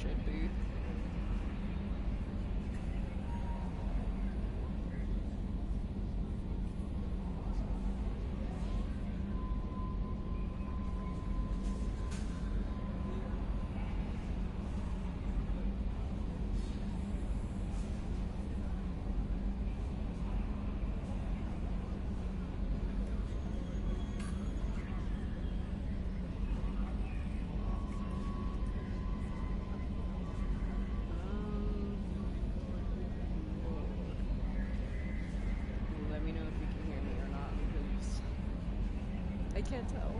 should be. Let me know if you can hear me or not, because I can't tell.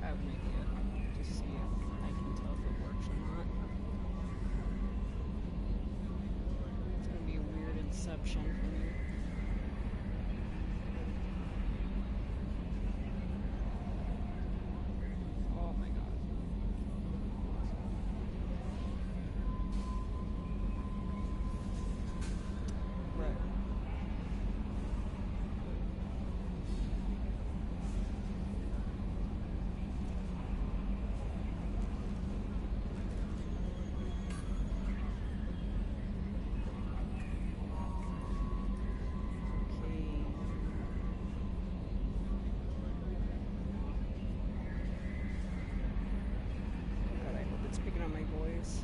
I have an idea to see if I can tell if it works or not. It's gonna be a weird inception for me. Oh my god. Right. Picking up my voice.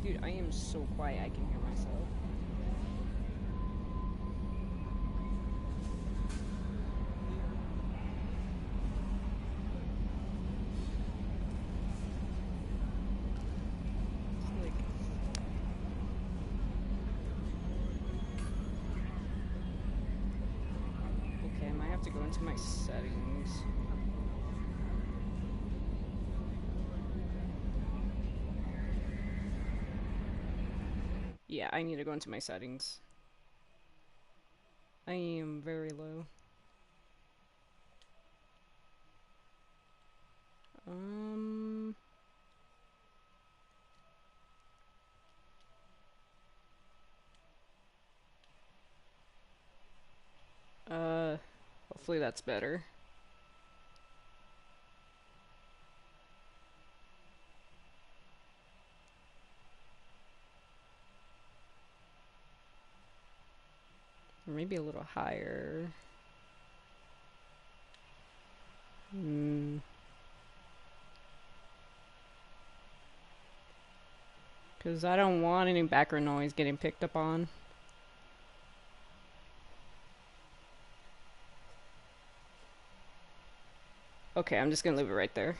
Dude, I am so quiet I can hear myself. Okay, I might have to go into my settings. Yeah, I need to go into my settings. I am very low. Hopefully that's better. Or maybe a little higher. Because I don't want any background noise getting picked up on. Okay, I'm just gonna leave it right there.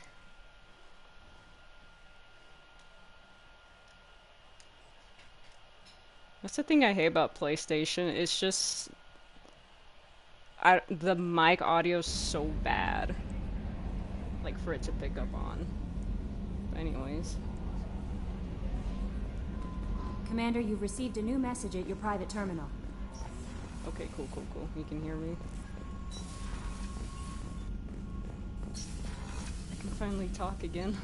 That's the thing I hate about PlayStation. It's just... the mic audio's so bad. Like, for it to pick up on. Anyways. Commander, you've received a new message at your private terminal. Okay, cool. You can hear me? finally talk again.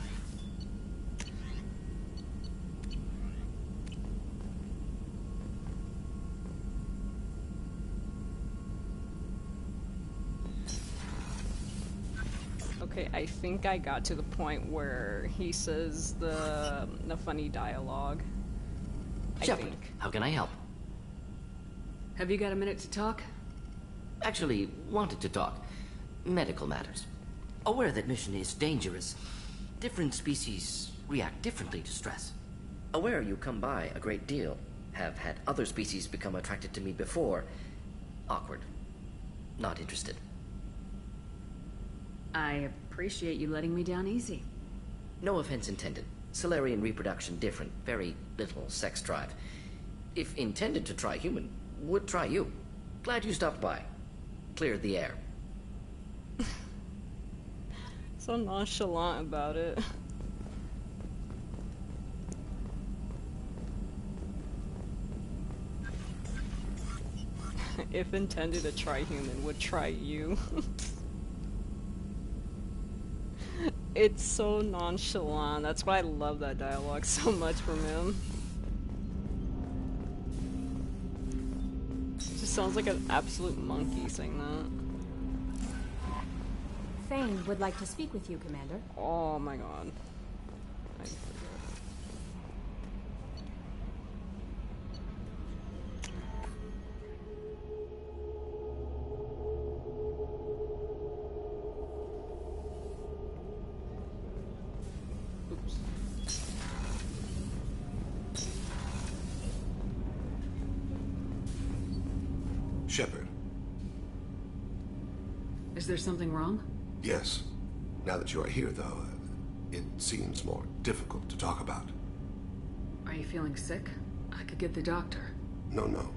Okay, I think I got to the point where he says the funny dialogue. Shepard, how can I help? Have you got a minute to talk? Actually, wanted to talk. Medical matters. Aware that mission is dangerous. Different species react differently to stress. Aware you come by a great deal. Have had other species become attracted to me before. Awkward. Not interested. I appreciate you letting me down easy. No offense intended. Solarian reproduction different. Very little sex drive. If intended to try human, would try you. Glad you stopped by. Cleared the air. So nonchalant about it. If intended to try human, would try you. It's so nonchalant. That's why I love that dialogue so much from him. It just sounds like an absolute monkey saying that. Thane would like to speak with you, Commander. Oh my god. I forget. Oops. Shepard. Is there something wrong? Yes. Now that you are here, though, it seems more difficult to talk about. Are you feeling sick? I could get the doctor. No, no.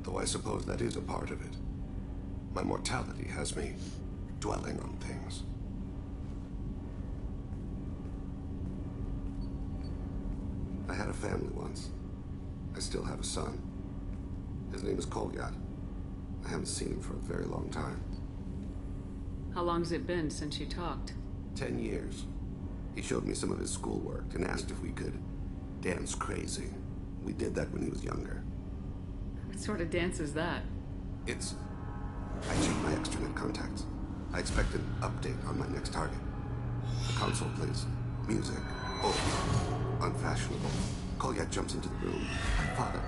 Though I suppose that is a part of it. My mortality has me dwelling on things. I had a family once. I still have a son. His name is Kolyat. I haven't seen him for a very long time. How long's it been since you talked? 10 years. He showed me some of his schoolwork and asked if we could dance crazy. We did that when he was younger. What sort of dance is that? I checked my extranet contacts. I expect an update on my next target. The console plays music. Oh, unfashionable. Kolyat jumps into the room. My father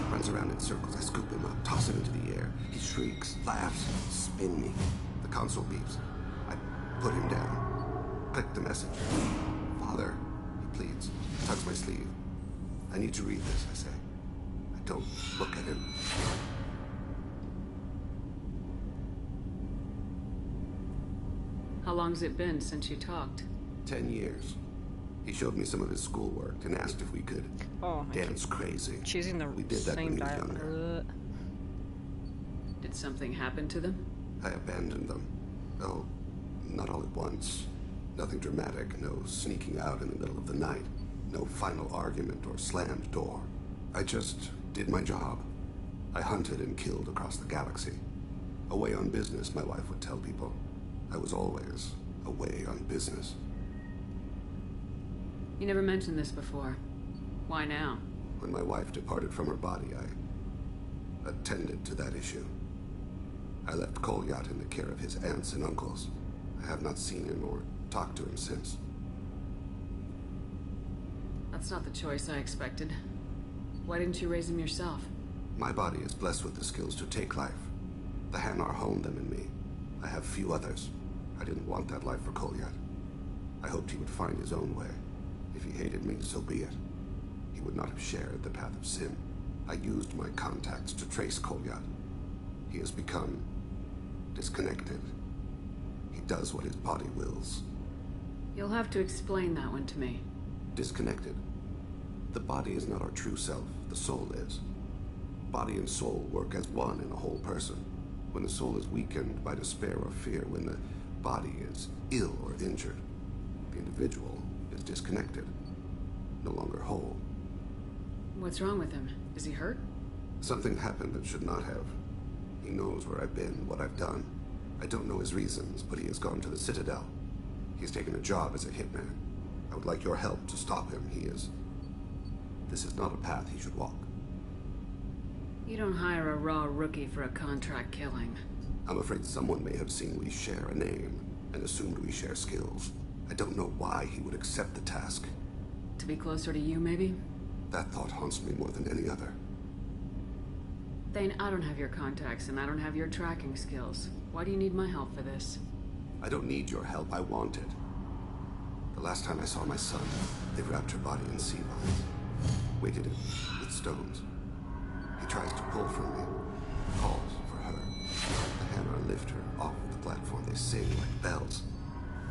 runs around in circles. I scoop him up, toss him into the air. He shrieks, laughs, spin me. The console beeps. I put him down. Click the message. Father, he pleads. Tugs my sleeve. I need to read this, I say. I don't look at him. How long's it been since you talked? 10 years. He showed me some of his schoolwork and asked if we could dance crazy. Choosing the We did that when same he was younger. dialogue. Did something happen to them? I abandoned them. Oh, not all at once. Nothing dramatic, no sneaking out in the middle of the night, no final argument or slammed door. I just did my job. I hunted and killed across the galaxy. Away on business, my wife would tell people. I was always away on business. You never mentioned this before. Why now? When my wife departed from her body, I attended to that issue. I left Kolyat in the care of his aunts and uncles. I have not seen him or talked to him since. That's not the choice I expected. Why didn't you raise him yourself? My body is blessed with the skills to take life. The Hanar honed them in me. I have few others. I didn't want that life for Kolyat. I hoped he would find his own way. If he hated me, so be it. He would not have shared the path of sin. I used my contacts to trace Kolyat. He has become disconnected. He does what his body wills. You'll have to explain that one to me. Disconnected. The body is not our true self, the soul is. Body and soul work as one in a whole person. When the soul is weakened by despair or fear, when the body is ill or injured, the individual is disconnected, no longer whole. What's wrong with him? Is he hurt? Something happened that should not have. He knows where I've been, what I've done. I don't know his reasons, but he has gone to the Citadel. He's taken a job as a hitman. I would like your help to stop him. This is not a path he should walk. You don't hire a raw rookie for a contract killing. I'm afraid someone may have seen we share a name and assumed we share skills. I don't know why he would accept the task. To be closer to you, maybe? That thought haunts me more than any other. Thane, I don't have your contacts and I don't have your tracking skills. Why do you need my help for this? I don't need your help. I want it. The last time I saw my son, they wrapped her body in sea vines, weighted it with stones. He tries to pull from me, calls for her. The hammer lift her off the platform. They sing like bells.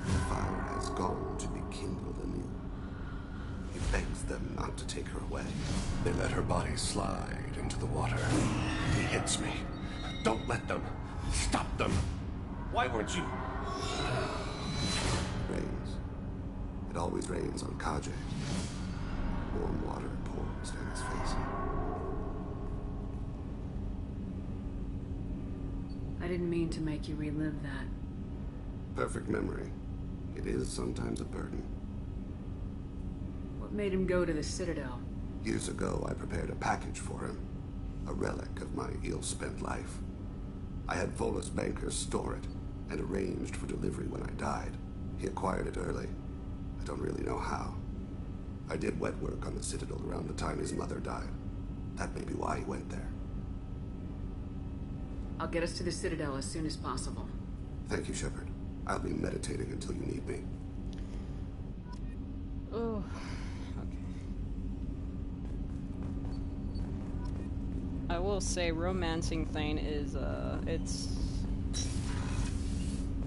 The fire has gone to be kindled anew. He begs them not to take her away. They let her body slide into the water. He hits me. Don't let them. Stop them. Why weren't you? It rains. It always rains on Kage. Warm water pours down his face. I didn't mean to make you relive that. Perfect memory. It is sometimes a burden. What made him go to the Citadel? Years ago, I prepared a package for him. A relic of my ill-spent life. I had Volus bankers store it, and arranged for delivery when I died. He acquired it early. I don't really know how. I did wet work on the Citadel around the time his mother died. That may be why he went there. I'll get us to the Citadel as soon as possible. Thank you, Shepard. I'll be meditating until you need me. Oh, okay. I will say romancing Thane is,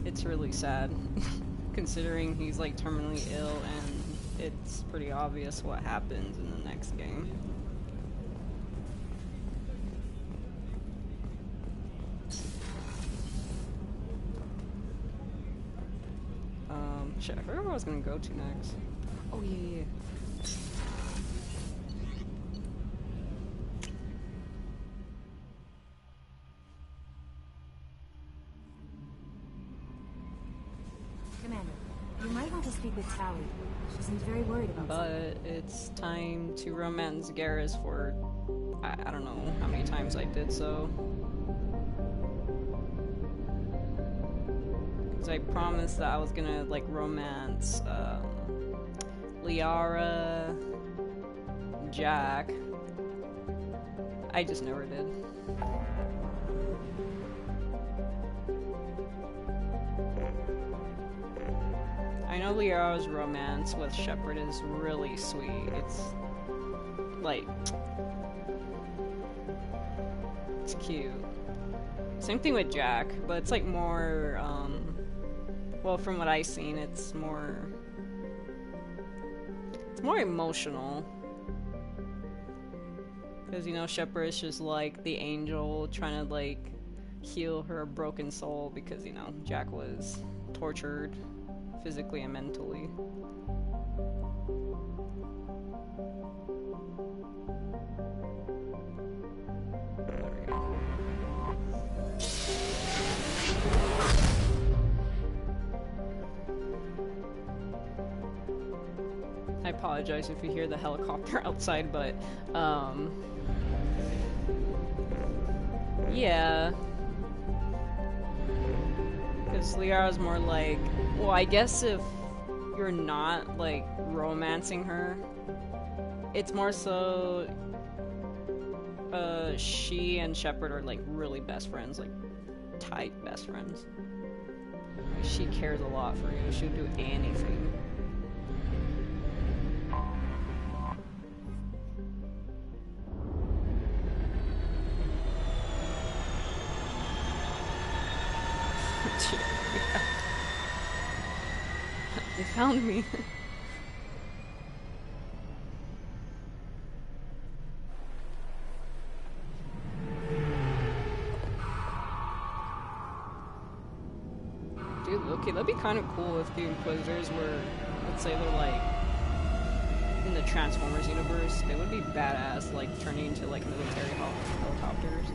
it's really sad, considering he's, like, terminally ill, and it's pretty obvious what happens in the next game. Shit, I forgot where I was gonna go to next. Oh, yeah. Commander, you might want to speak with Tali. She seems very worried about something. But it's time to romance Garrus for... I don't know how many times I did so. I promised that I was gonna like romance Liara, Jack. I just never did. I know Liara's romance with Shepard is really sweet. It's like it's cute. Same thing with Jack, but it's like more well, from what I've seen, it's more emotional. Because, you know, Shepard is just like the angel trying to like heal her broken soul because, you know, Jack was tortured physically and mentally. There we go. I apologize if you hear the helicopter outside, but, yeah. Because Liara's more like, well, I guess if you're not, like, romancing her, it's more so, she and Shepard are, like, really best friends, like, tight best friends. Like, she cares a lot for you, she'll do anything. They found me. Dude, okay, that'd be kind of cool if the Inquisitors were, let's say they're like, in the Transformers universe. They would be badass, like, turning into, like, military helicopters.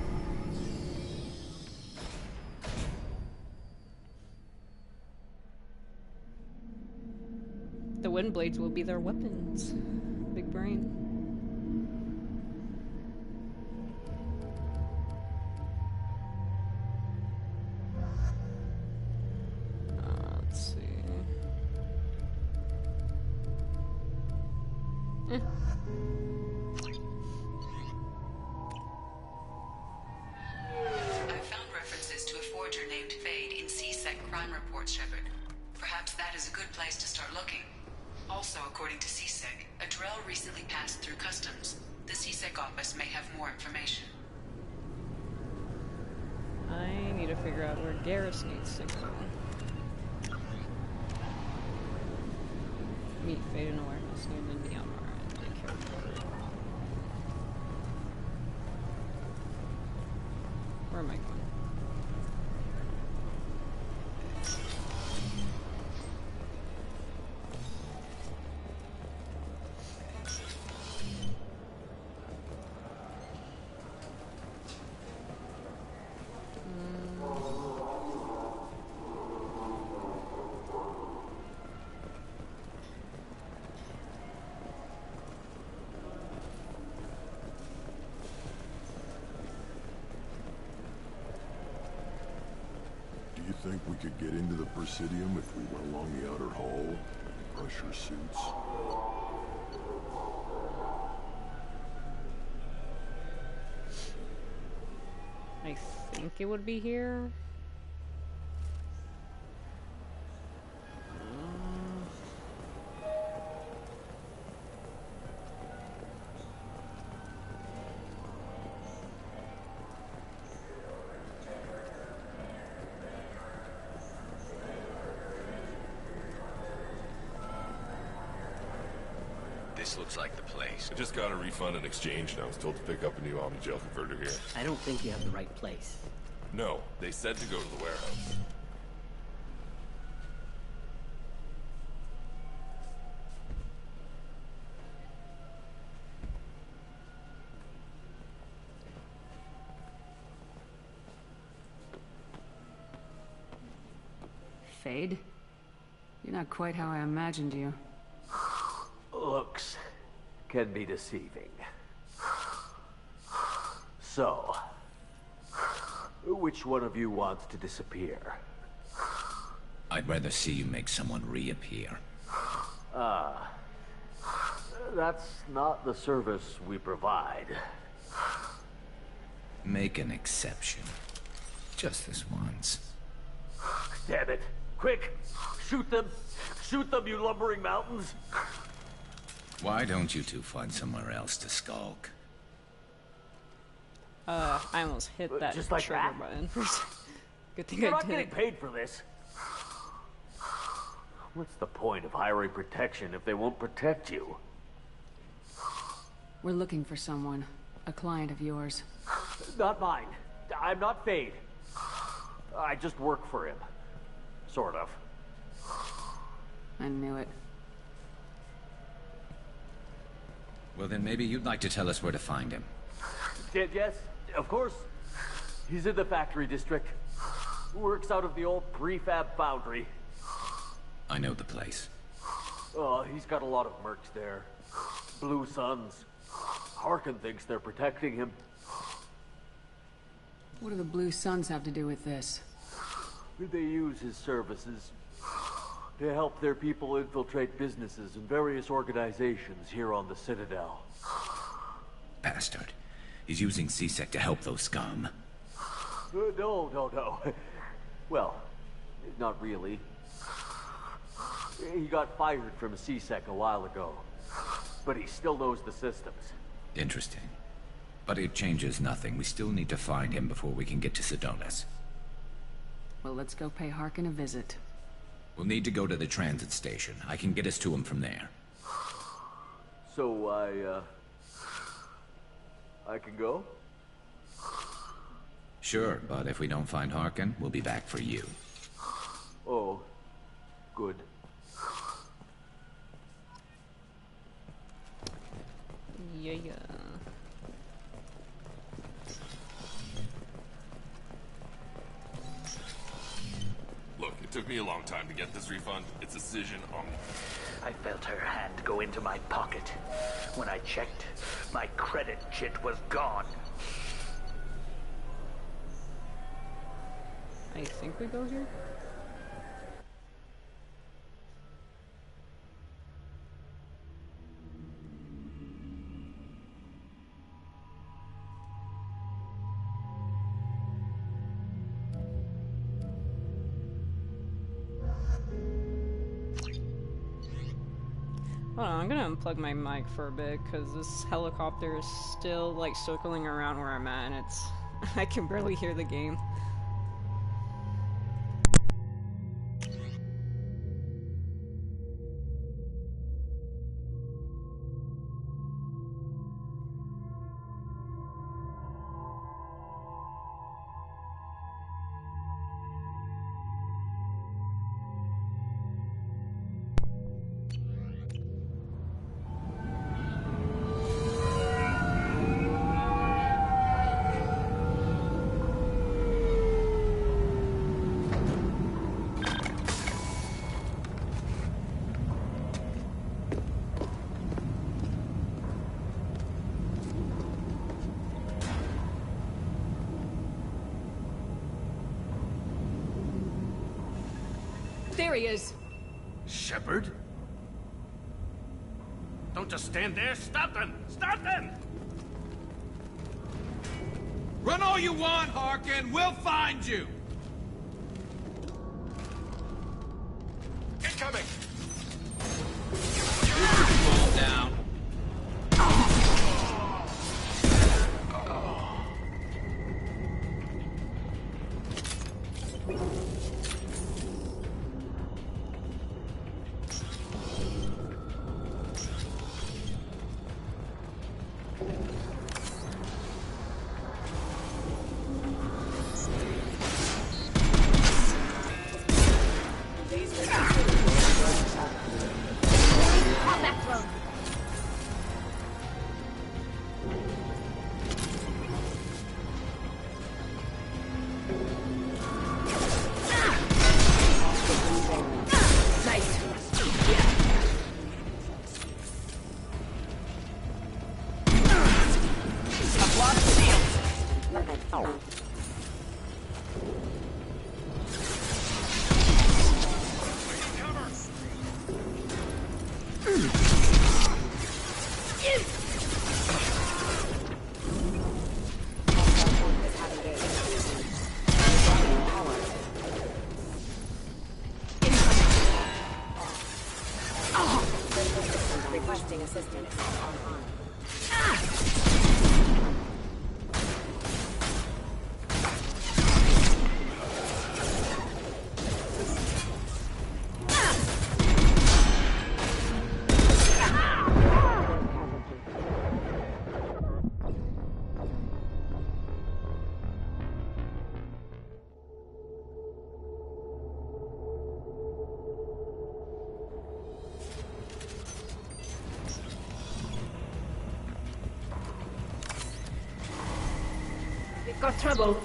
wind blades will be their weapons. Big brain. Let's see. I've found references to a forger named Fade in C-Sec crime reports, Shepard. Perhaps that is a good place to start looking. Also, according to C-Sec, a Drell recently passed through customs. The C-Sec office may have more information. I need to figure out where Garrus needs to go. Meet Fade in a warehouse near the Neon Bar and take care of it. Where am I going? Do you think we could get into the Presidium if we went along the outer hall in pressure suits? I think it would be here. This looks like the place. I just got a refund and exchange, and I was told to pick up a new Omni Gel converter here. I don't think you have the right place. No, they said to go to the warehouse. Fade? You're not quite how I imagined you. Looks can be deceiving. So, which one of you wants to disappear? I'd rather see you make someone reappear. That's not the service we provide. Make an exception. Just this once. Damn it! Quick! Shoot them! Shoot them, you lumbering mountains! Why don't you two find somewhere else to skulk? I almost hit that just like trigger that? button. Good thing You're I not did. getting paid for this. What's the point of hiring protection if they won't protect you? We're looking for someone. A client of yours. Not mine. I'm not Fade. I just work for him. Sort of. I knew it. Well, then maybe you'd like to tell us where to find him. Yes, of course. He's in the factory district. Works out of the old prefab foundry. I know the place. He's got a lot of mercs there. Blue Suns. Harkin thinks they're protecting him. What do the Blue Suns have to do with this? They use his services to help their people infiltrate businesses and various organizations here on the Citadel. Bastard. He's using C-Sec to help those scum. No. Well, not really. He got fired from C-Sec a while ago, but he still knows the systems. Interesting. But it changes nothing. We still need to find him before we can get to Sedonis. Well, let's go pay Harkin a visit. We'll need to go to the transit station. I can get us to him from there. So I can go? Sure, but if we don't find Harkin, we'll be back for you. Oh, good. Yeah. Look, it took me a long time to get this refund. It's Decision Omni. I felt her hand go into my pocket. When I checked, my credit kit was gone. I think we go here? Hold on, I'm gonna unplug my mic for a bit because this helicopter is still like circling around where I'm at and it's I can barely hear the game. There he is. Shepard? Don't just stand there. Stop them! Stop them! Run all you want, Harkin. We'll find you. Incoming! Fall down. Requesting assistance. Got trouble.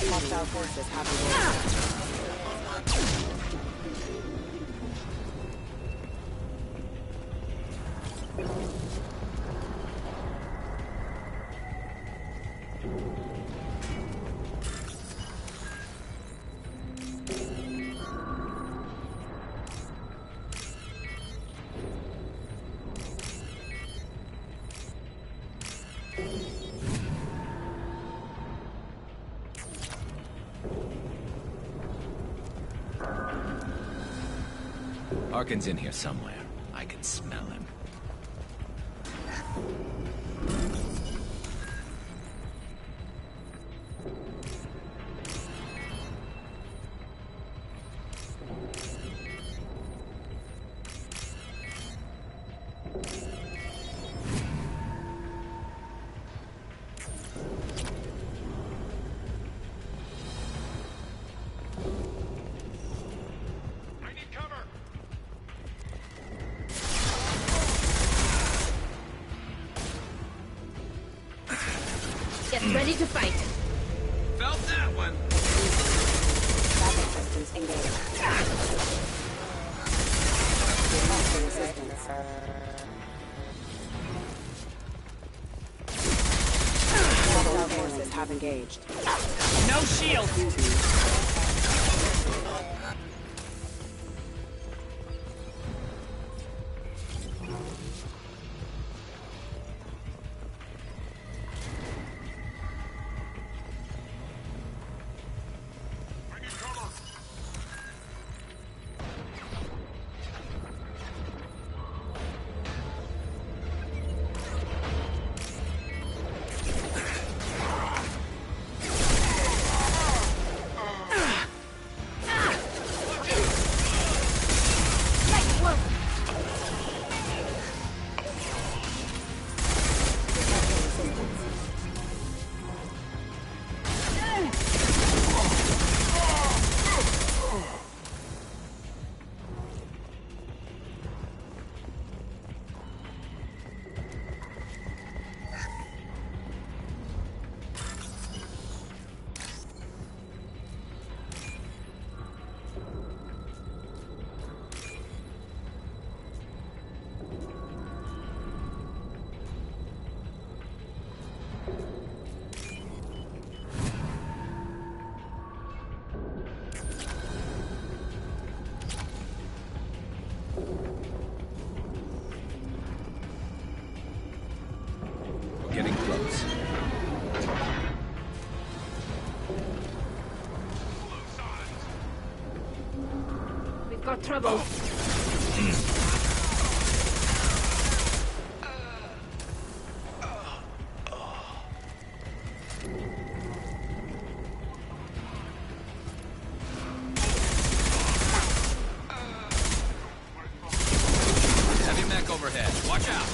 Hostile forces have Harkin's in here somewhere. I can smell him. Get ready to fight. Felt that one. Traffic systems engaged. Requesting assistance. Hostile forces have engaged. No shield. Getting close. We've got trouble. Heavy mech overhead. Watch out!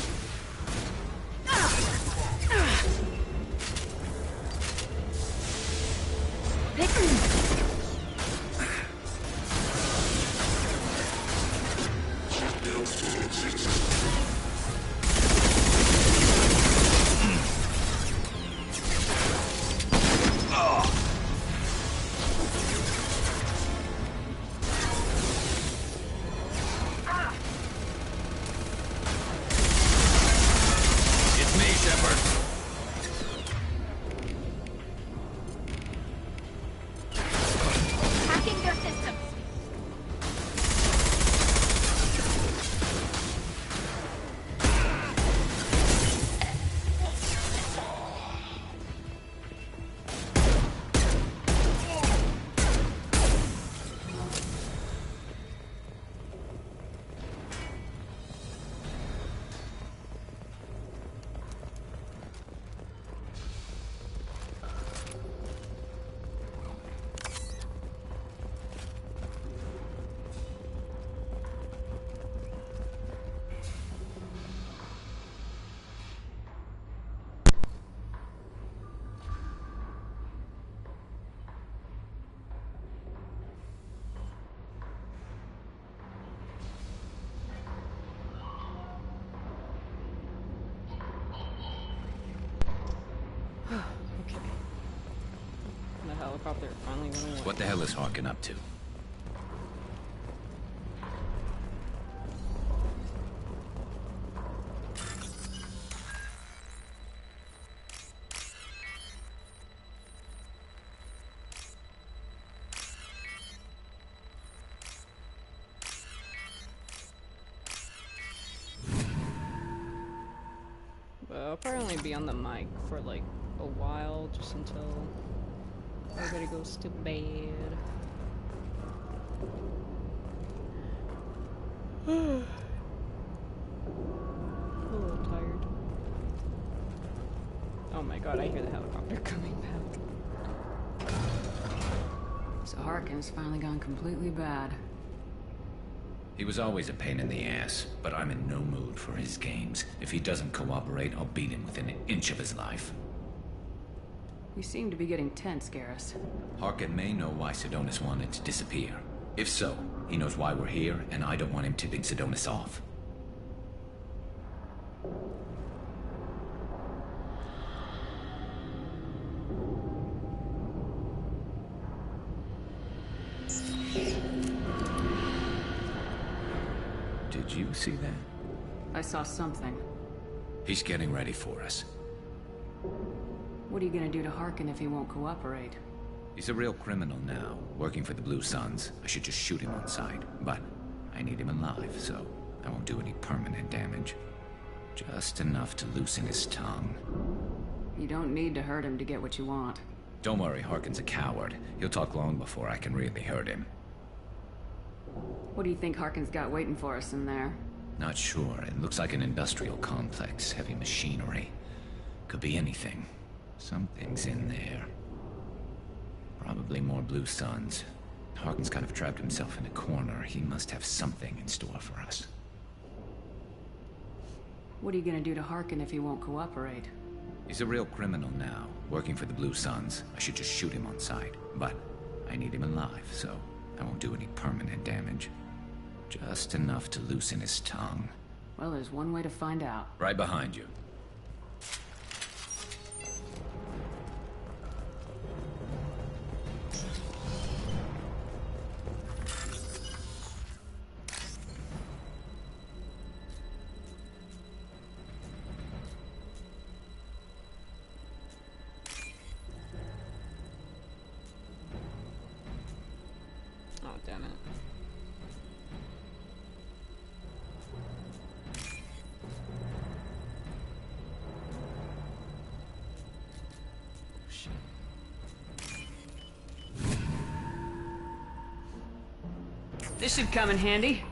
It's me, Shepard. Hacking their systems. Okay. The helicopter finally went away. What the hell is Harkin up to? I'll probably only be on the mic for like a while, just until everybody goes to bed. A little tired. Oh my god, I hear the helicopter coming back. So Harkin's finally gone completely bad. He was always a pain in the ass, but I'm in no mood for his games. If he doesn't cooperate, I'll beat him within an inch of his life. You seem to be getting tense, Garrus. Harkin may know why Sidonis wanted to disappear. If so, he knows why we're here, and I don't want him tipping Sidonis off. Did you see that? I saw something. He's getting ready for us. What are you gonna do to Harkin if he won't cooperate? He's a real criminal now, working for the Blue Suns. I should just shoot him on sight, but I need him alive, so I won't do any permanent damage. Just enough to loosen his tongue. You don't need to hurt him to get what you want. Don't worry, Harkin's a coward. He'll talk long before I can really hurt him. What do you think Harkin's got waiting for us in there? Not sure. It looks like an industrial complex, heavy machinery. Could be anything. Something's in there. Probably more Blue Suns. Harkin's kind of trapped himself in a corner. He must have something in store for us. What are you gonna do to Harkin if he won't cooperate? He's a real criminal now, working for the Blue Suns. I should just shoot him on sight, but I need him alive, so I won't do any permanent damage. Just enough to loosen his tongue. Well, there's one way to find out. Right behind you. Oh, damn it. This should come in handy.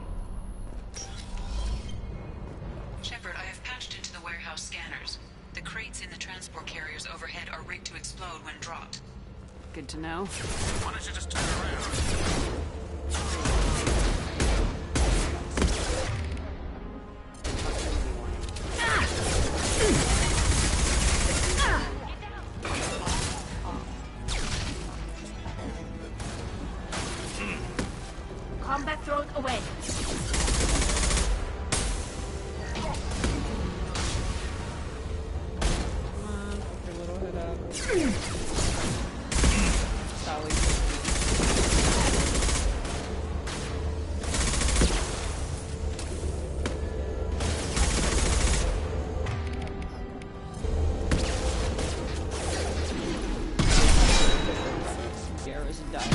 Shepard, I have patched into the warehouse scanners. The crates in the transport carriers overhead are rigged to explode when dropped. Good to know. Why don't you just turn around? Combat drone away. Come on, put your little head up. Sally. Garrus died.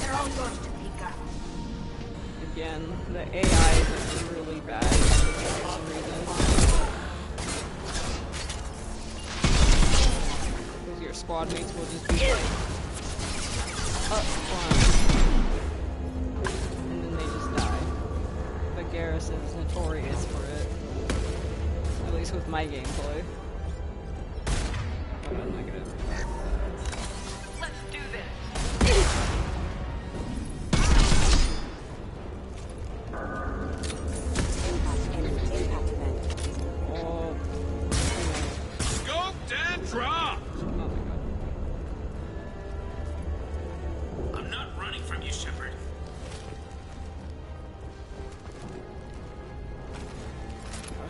They're all yours to pick up. Again, the AI is really bad for some reason. Because your squad mates will just be like, up front. And then they just die. But Garrus is notorious for it. At least with my gameplay. Oh, I'm not gonna... Let's do this. Oh, Scoped and dropped! oh my god. I'm not running from you, Shepard.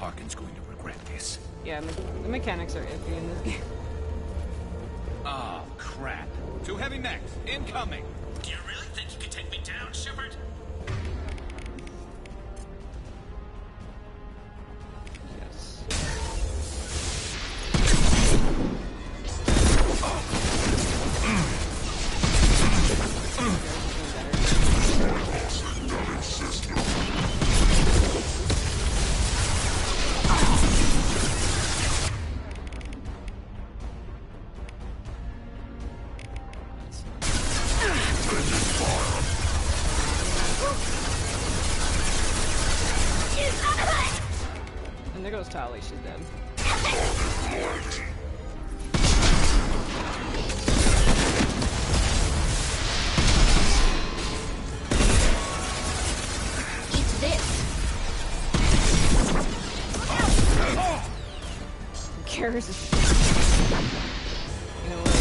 Harkin's going to regret this. Yeah, the mechanics are iffy in this game. Oh, crap. Two heavy mechs, incoming! Do you really think you can take me down, Shepard? Yes. goes Tali, she's dead. Eat this. Garrus is... You know what?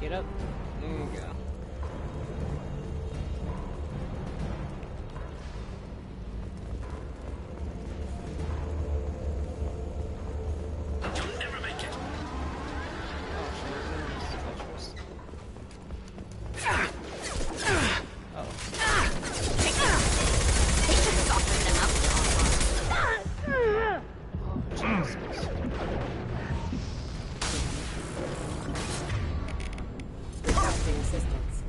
Get up. There you go. You'll never make it. Requesting assistance.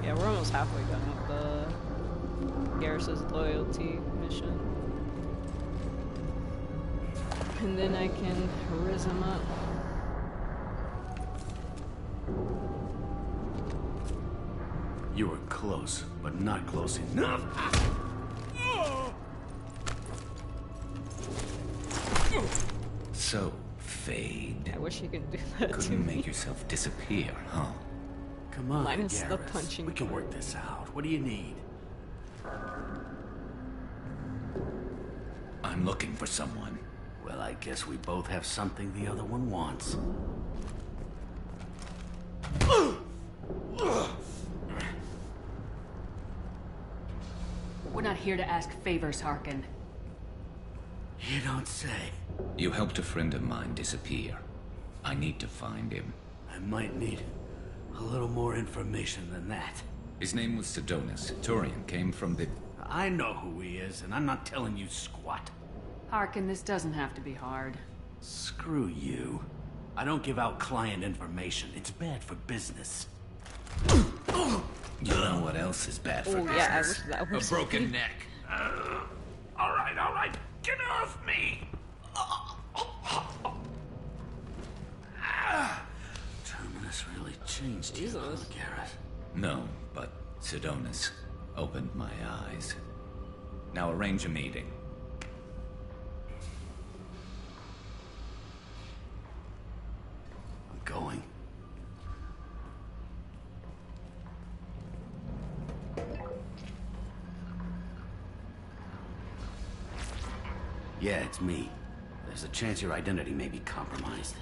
Yeah, we're almost halfway done with the Garrus's loyalty mission. And then I can riz him up. You were close, but not close enough. So, Fade. I wish you could do that to Couldn't me. make yourself disappear, huh? Come on, Minus the Garrus. punching We can part. work this out. What do you need? I'm looking for someone. Well, I guess we both have something the other one wants. We're not here to ask favors, Harkin. You don't say. You helped a friend of mine disappear. I need to find him. I might need a little more information than that. His name was Sidonis. Turian came from the... I know who he is, and I'm not telling you squat. Harkin, this doesn't have to be hard. Screw you. I don't give out client information. It's bad for business. You know what else is bad for Oh yeah, I wish business? that was A broken neck. All right. Get off me. Terminus really changed you, huh, Garrus? No, but Sidonis opened my eyes. Now arrange a meeting. I'm going. Yeah, it's me. There's a chance your identity may be compromised.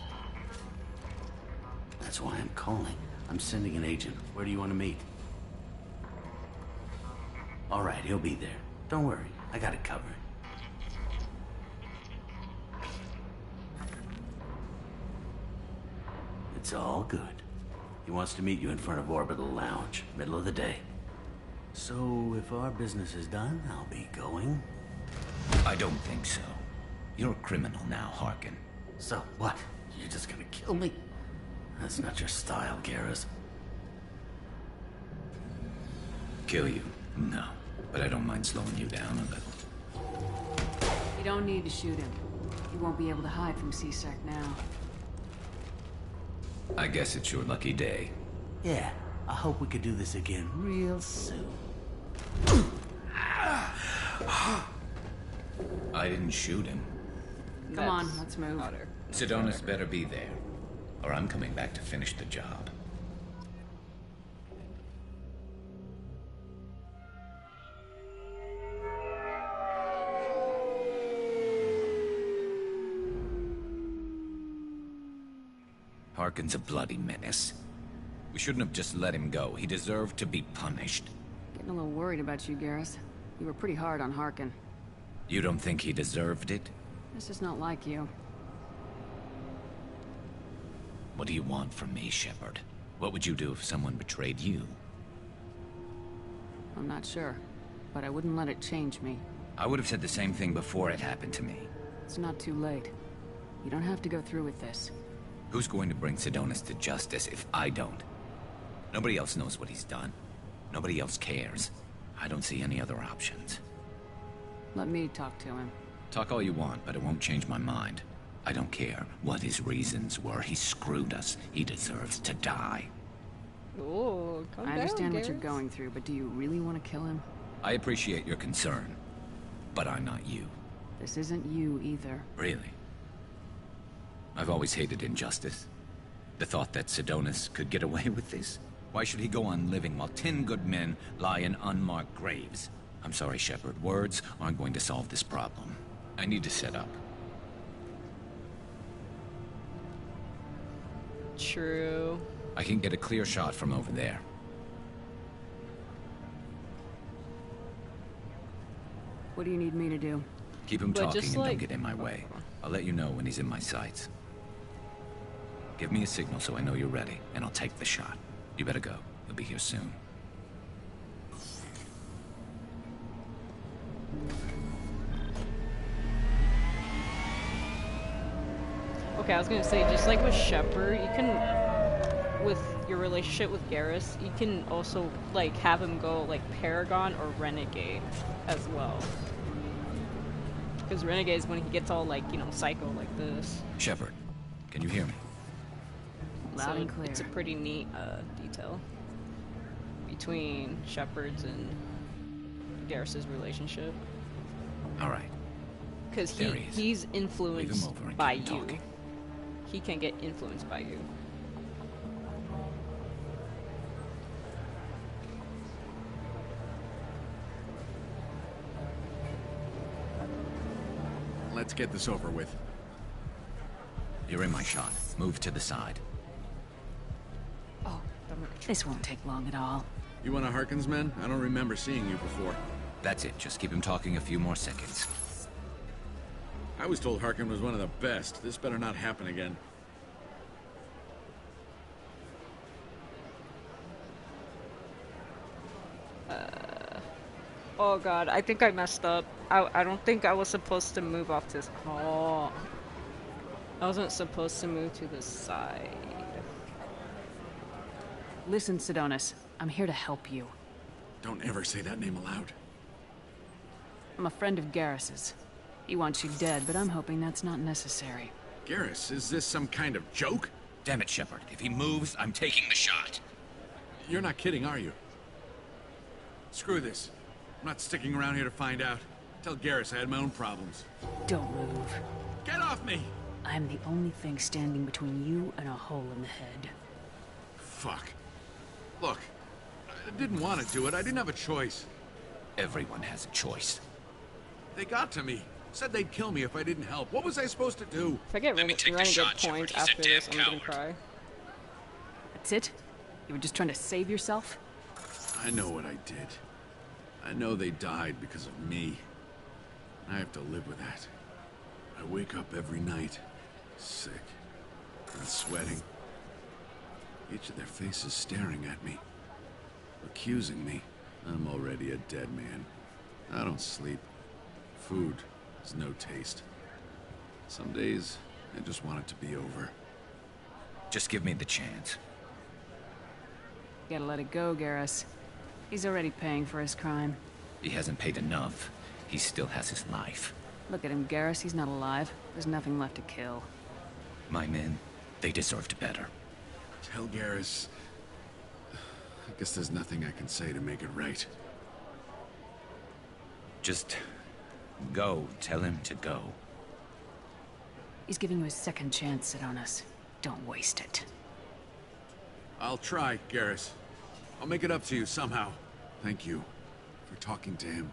That's why I'm calling. I'm sending an agent. Where do you want to meet? All right, he'll be there. Don't worry, I got it covered. It's all good. He wants to meet you in front of Orbital Lounge, middle of the day. So, if our business is done, I'll be going. I don't think so. You're a criminal now, Harkin. So, what? You're just gonna kill me? That's not your style, Garrus. Kill you? No. But I don't mind slowing you down a little. You don't need to shoot him. You won't be able to hide from C-Sec now. I guess it's your lucky day. Yeah, I hope we could do this again real soon. I didn't shoot him. Come on, let's move. Sidonis better be there, or I'm coming back to finish the job. Harkin's a bloody menace. We shouldn't have just let him go. He deserved to be punished. Getting a little worried about you, Garrus. You were pretty hard on Harkin. You don't think he deserved it? This is not like you. What do you want from me, Shepard? What would you do if someone betrayed you? I'm not sure, but I wouldn't let it change me. I would have said the same thing before it happened to me. It's not too late. You don't have to go through with this. Who's going to bring Sidonis to justice if I don't? Nobody else knows what he's done. Nobody else cares. I don't see any other options. Let me talk to him. Talk all you want, but it won't change my mind. I don't care what his reasons were. He screwed us. He deserves to die. Oh, calm down, I understand what you're Garrus. going through, but do you really want to kill him? I appreciate your concern, but I'm not you. This isn't you either. Really? I've always hated injustice. The thought that Sidonis could get away with this. Why should he go on living while 10 good men lie in unmarked graves? I'm sorry, Shepard. Words aren't going to solve this problem. I need to set up. True. I can get a clear shot from over there. What do you need me to do? Keep him But talking just and like- don't get in my way. I'll let you know when he's in my sights. Give me a signal so I know you're ready, and I'll take the shot. You better go. He'll be here soon. Okay, I was gonna say, just like with Shepard, you can, with your relationship with Garrus, you can also, like, have him go, like, Paragon or Renegade as well. Because Renegade is when he gets all, like, you know, psycho like this. Shepard, can you hear me? Loud and clear. It's a pretty neat detail between Shepard's and Garrus's relationship. All right. Because There he is. he's influenced over and by keep him you. talking. He can get influenced by you. Let's get this over with. You're in my shot. Move to the side. Oh, This won't take long at all. You one of Harkin's men? I don't remember seeing you before. That's it. Just keep him talking a few more seconds. I was told Harkin was one of the best. This better not happen again. Oh god, I think I messed up. I don't think I was supposed to move off this. Oh. I wasn't supposed to move to the side. Listen, Sidonis. I'm here to help you. Don't ever say that name aloud. I'm a friend of Garrus's. He wants you dead, but I'm hoping that's not necessary. Garrus, is this some kind of joke? Damn it, Shepard. If he moves, I'm taking the shot. You're not kidding, are you? Screw this. I'm not sticking around here to find out. Tell Garrus I had my own problems. Don't move. Get off me! I'm the only thing standing between you and a hole in the head. Fuck. Look, I didn't want to do it. I didn't have a choice. Everyone has a choice. They got to me. Said they'd kill me if I didn't help. What was I supposed to do? If I get Let me take the Renegade shot, points Shepard. He's a after this, damn I'm gonna coward. cry. That's it? You were just trying to save yourself? I know what I did. I know they died because of me. I have to live with that. I wake up every night, sick and sweating. Each of their faces staring at me, accusing me. I'm already a dead man. I don't sleep. Food has no taste. Some days, I just want it to be over. Just give me the chance. You gotta let it go, Garrus. He's already paying for his crime. He hasn't paid enough. He still has his life. Look at him, Garrus. He's not alive. There's nothing left to kill. My men, they deserved better. Tell Garrus... I guess there's nothing I can say to make it right. Just go. Tell him to go. He's giving you a second chance, Sidonis. Don't waste it. I'll try, Garrus. I'll make it up to you somehow. Thank you for talking to him.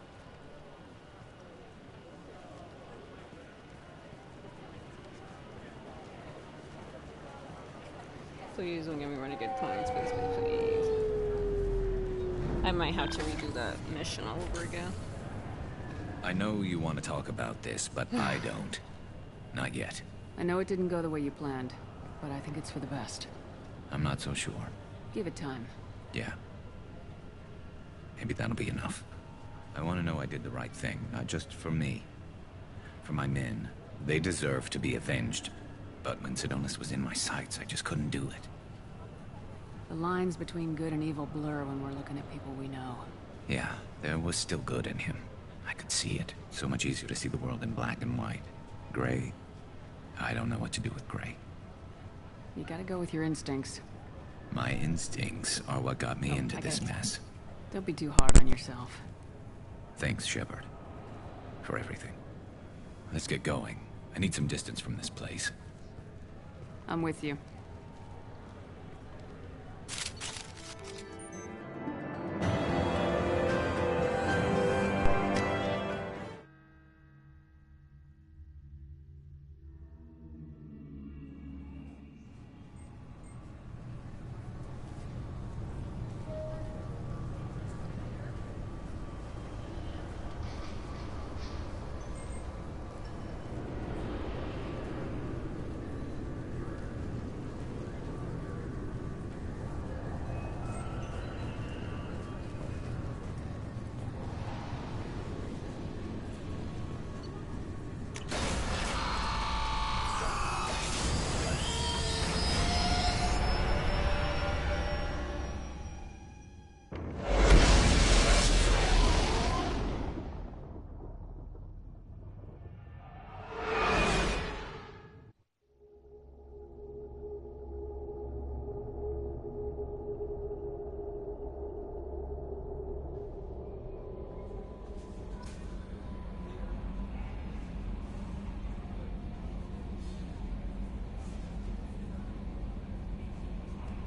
Please don't give me Renegade points, please, please, please. I might have to redo that mission all over again. I know you want to talk about this, but I don't. Not yet. I know it didn't go the way you planned, but I think it's for the best. I'm not so sure. Give it time. Yeah. Maybe that'll be enough. I want to know I did the right thing, not just for me. For my men. They deserve to be avenged. But when Sidonus was in my sights, I just couldn't do it. The lines between good and evil blur when we're looking at people we know. Yeah, there was still good in him. I could see it. So much easier to see the world in black and white. Gray? I don't know what to do with Gray. You gotta go with your instincts. My instincts are what got me into this mess. Don't be too hard on yourself. Thanks, Shepard. For everything. Let's get going. I need some distance from this place. I'm with you.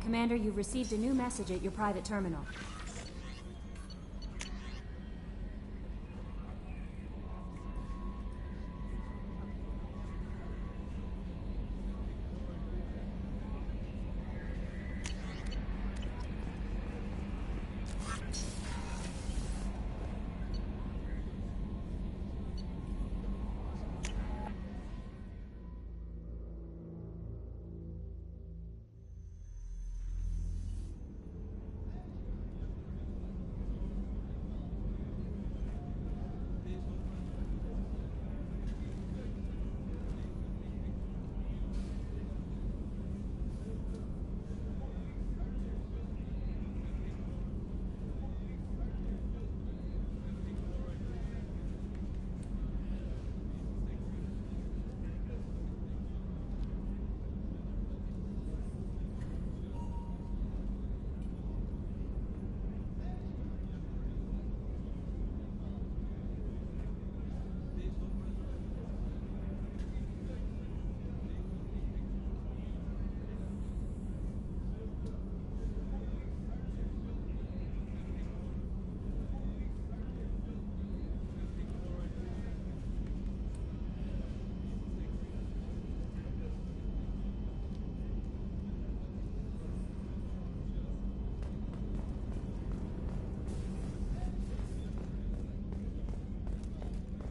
Commander, you've received a new message at your private terminal.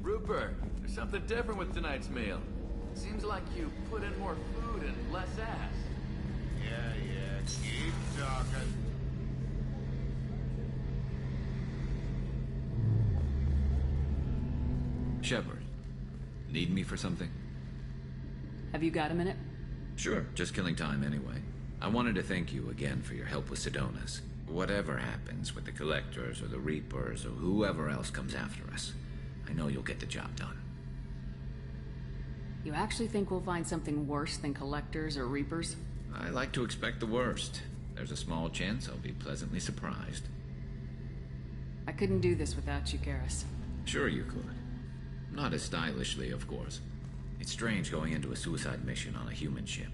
Rupert, there's something different with tonight's meal. Seems like you put in more food and less ass. Yeah, keep talking. Shepard, need me for something? Have you got a minute? Sure, just killing time anyway. I wanted to thank you again for your help with Sidonus. Whatever happens with the Collectors or the Reapers or whoever else comes after us, I know you'll get the job done. You actually think we'll find something worse than Collectors or Reapers? I like to expect the worst. There's a small chance I'll be pleasantly surprised. I couldn't do this without you, Garrus. Sure you could. Not as stylishly, of course. It's strange going into a suicide mission on a human ship.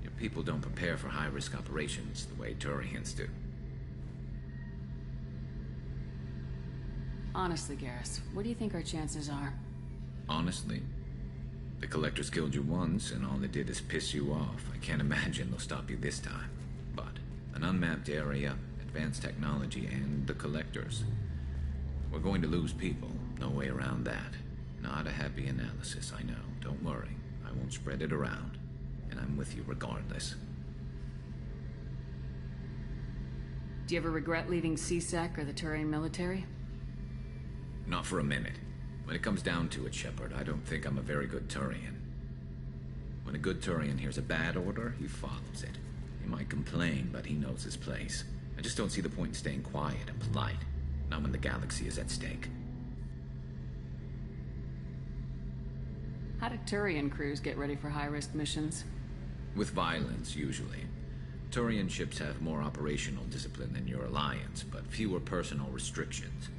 Your people don't prepare for high-risk operations the way Turians do. Honestly, Garrus, what do you think our chances are? Honestly, the Collectors killed you once, and all they did is piss you off. I can't imagine they'll stop you this time. But an unmapped area, advanced technology, and the Collectors. We're going to lose people. No way around that. Not a happy analysis, I know. Don't worry. I won't spread it around. And I'm with you regardless. Do you ever regret leaving CSEC or the Turian military? Not for a minute. When it comes down to it, Shepard, I don't think I'm a very good Turian. When a good Turian hears a bad order, he follows it. He might complain, but he knows his place. I just don't see the point in staying quiet and polite. Not when the galaxy is at stake. How do Turian crews get ready for high-risk missions? With violence, usually. Turian ships have more operational discipline than your alliance, but fewer personal restrictions.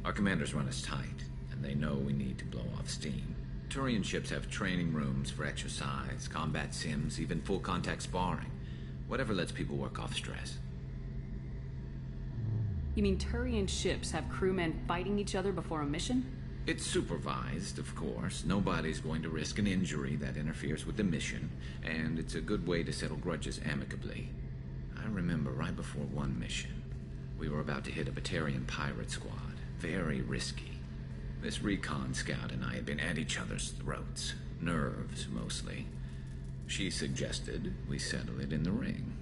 Our commanders run us tight, and they know we need to blow off steam. Turian ships have training rooms for exercise, combat sims, even full-contact sparring. Whatever lets people work off stress. You mean Turian ships have crewmen fighting each other before a mission? It's supervised, of course. Nobody's going to risk an injury that interferes with the mission, and it's a good way to settle grudges amicably. I remember right before one mission, we were about to hit a Batarian pirate squad. Very risky. This recon scout and I had been at each other's throats. Nerves, mostly. She suggested we settle it in the ring.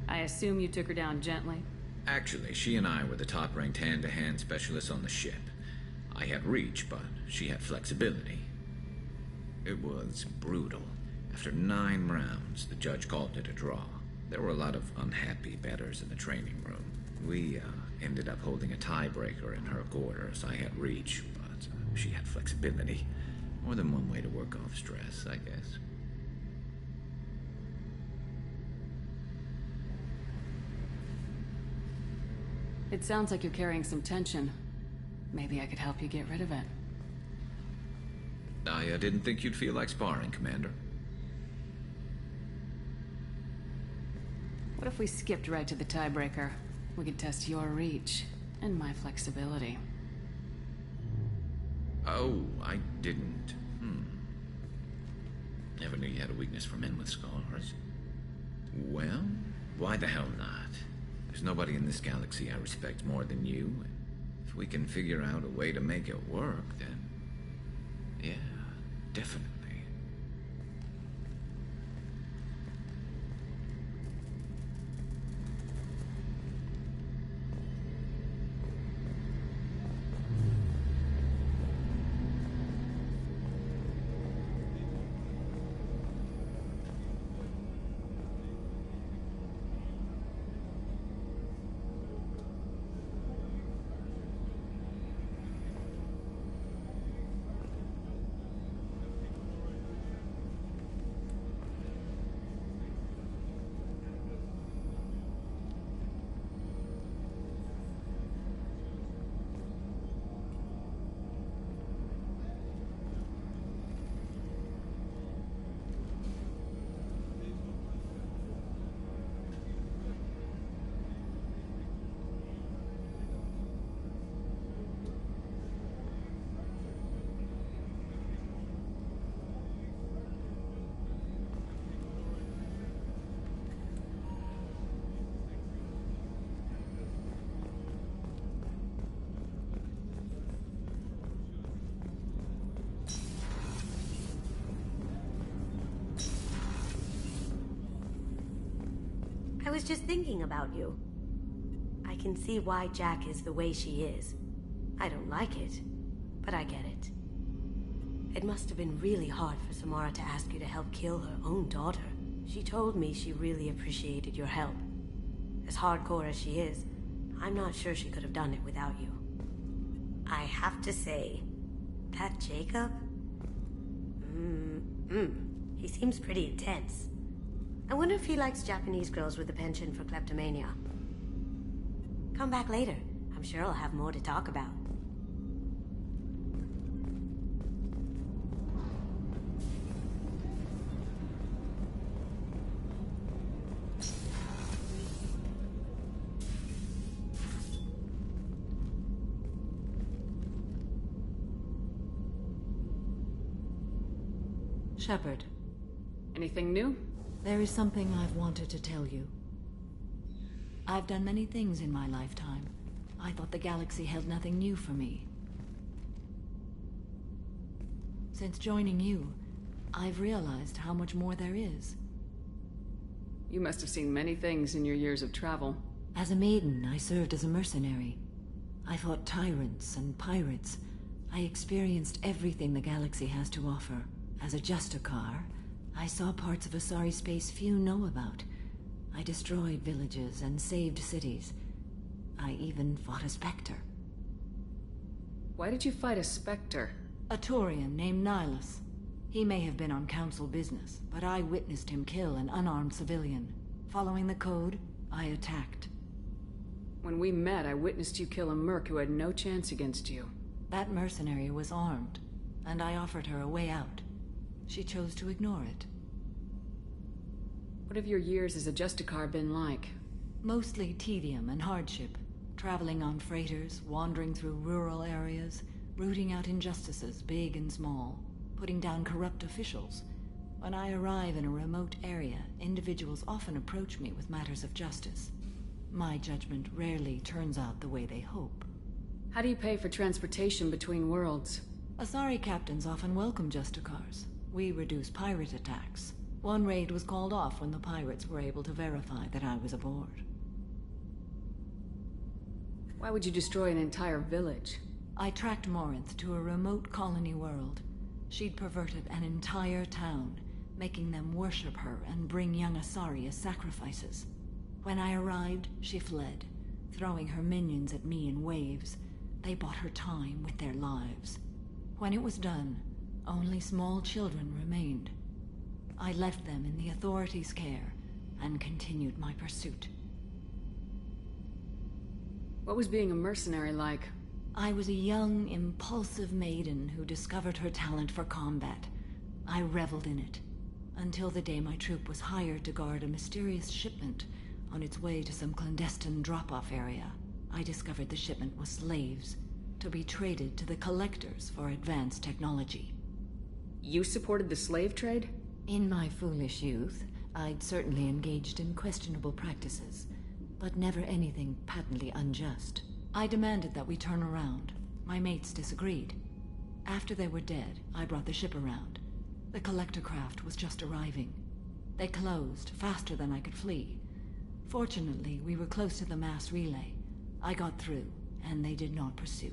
I assume you took her down gently? Actually, she and I were the top-ranked hand-to-hand specialists on the ship. I had reach, but she had flexibility. It was brutal. After 9 rounds, the judge called it a draw. There were a lot of unhappy bettors in the training room. We ended up holding a tiebreaker in her quarters. I had reach, but she had flexibility. More than one way to work off stress, I guess. It sounds like you're carrying some tension. Maybe I could help you get rid of it. I didn't think you'd feel like sparring, Commander. What if we skipped right to the tiebreaker? We could test your reach and my flexibility. Oh, I didn't. Never knew you had a weakness for men with scars. Well, why the hell not? There's nobody in this galaxy I respect more than you. If we can figure out a way to make it work, then... yeah, definitely. I was just thinking about you. I can see why Jack is the way she is. I don't like it, but I get it. It must have been really hard for Samara to ask you to help kill her own daughter. She told me she really appreciated your help. As hardcore as she is, I'm not sure she could have done it without you. I have to say, that Jacob? He seems pretty intense. I wonder if he likes Japanese girls with a penchant for kleptomania. Come back later. I'm sure I'll have more to talk about. Shepard. Anything new? There is something I've wanted to tell you. I've done many things in my lifetime. I thought the galaxy held nothing new for me. Since joining you, I've realized how much more there is. You must have seen many things in your years of travel. As a maiden, I served as a mercenary. I fought tyrants and pirates. I experienced everything the galaxy has to offer. As a Justicar, I saw parts of Asari space few know about. I destroyed villages and saved cities. I even fought a Spectre. Why did you fight a Spectre? A Turian named Nihilus. He may have been on Council business, but I witnessed him kill an unarmed civilian. Following the code, I attacked. When we met, I witnessed you kill a merc who had no chance against you. That mercenary was armed, and I offered her a way out. She chose to ignore it. What have your years as a Justicar been like? Mostly tedium and hardship. Traveling on freighters, wandering through rural areas, rooting out injustices, big and small, putting down corrupt officials. When I arrive in a remote area, individuals often approach me with matters of justice. My judgment rarely turns out the way they hope. How do you pay for transportation between worlds? Asari captains often welcome Justicars. We reduce pirate attacks. One raid was called off when the pirates were able to verify that I was aboard. Why would you destroy an entire village? I tracked Morinth to a remote colony world. She'd perverted an entire town, making them worship her and bring young Asari as sacrifices. When I arrived, she fled, throwing her minions at me in waves. They bought her time with their lives. When it was done, only small children remained. I left them in the authorities' care and continued my pursuit. What was being a mercenary like? I was a young, impulsive maiden who discovered her talent for combat. I reveled in it, until the day my troop was hired to guard a mysterious shipment on its way to some clandestine drop-off area. I discovered the shipment was slaves, to be traded to the Collectors for advanced technology. You supported the slave trade? In my foolish youth, I'd certainly engaged in questionable practices, but never anything patently unjust. I demanded that we turn around. My mates disagreed. After they were dead, I brought the ship around. The Collector craft was just arriving. They closed faster than I could flee. Fortunately, we were close to the mass relay. I got through, and they did not pursue.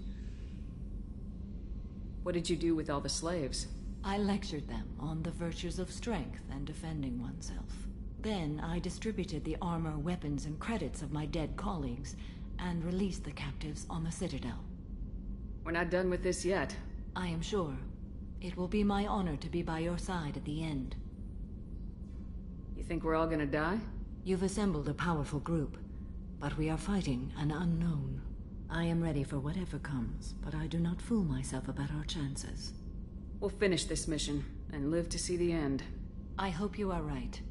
What did you do with all the slaves? I lectured them on the virtues of strength and defending oneself. Then I distributed the armor, weapons, and credits of my dead colleagues, and released the captives on the Citadel. We're not done with this yet. I am sure. It will be my honor to be by your side at the end. You think we're all gonna die? You've assembled a powerful group, but we are fighting an unknown. I am ready for whatever comes, but I do not fool myself about our chances. We'll finish this mission, and live to see the end. I hope you are right.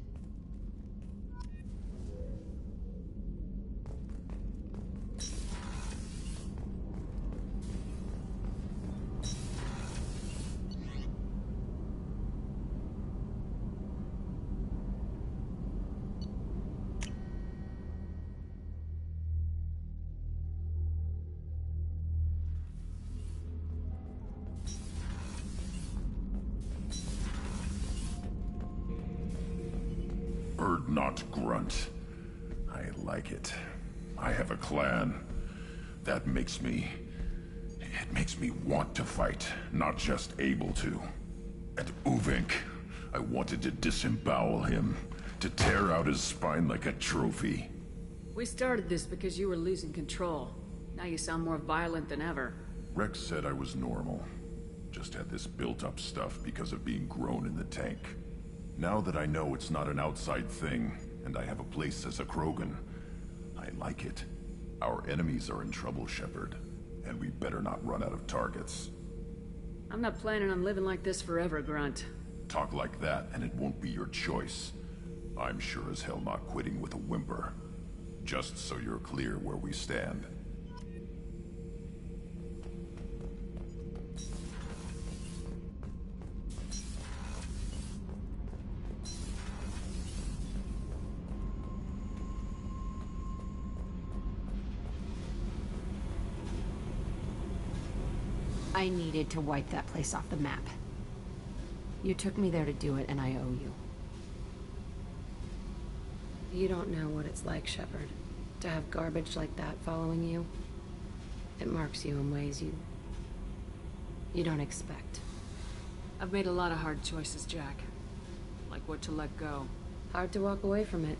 Bird not grunt. I like it. I have a clan. That makes me... It makes me want to fight, not just able to. And Uvink, I wanted to disembowel him, to tear out his spine like a trophy. We started this because you were losing control. Now you sound more violent than ever. Rex said I was normal. Just had this built-up stuff because of being grown in the tank. Now that I know it's not an outside thing, and I have a place as a Krogan, I like it. Our enemies are in trouble, Shepard, and we better not run out of targets. I'm not planning on living like this forever, Grunt. Talk like that, and it won't be your choice. I'm sure as hell not quitting with a whimper. Just so you're clear where we stand. I needed to wipe that place off the map. You took me there to do it, and I owe you. You don't know what it's like, Shepard, to have garbage like that following you. It marks you in ways you don't expect. I've made a lot of hard choices, Jack. Like what to let go. Hard to walk away from it.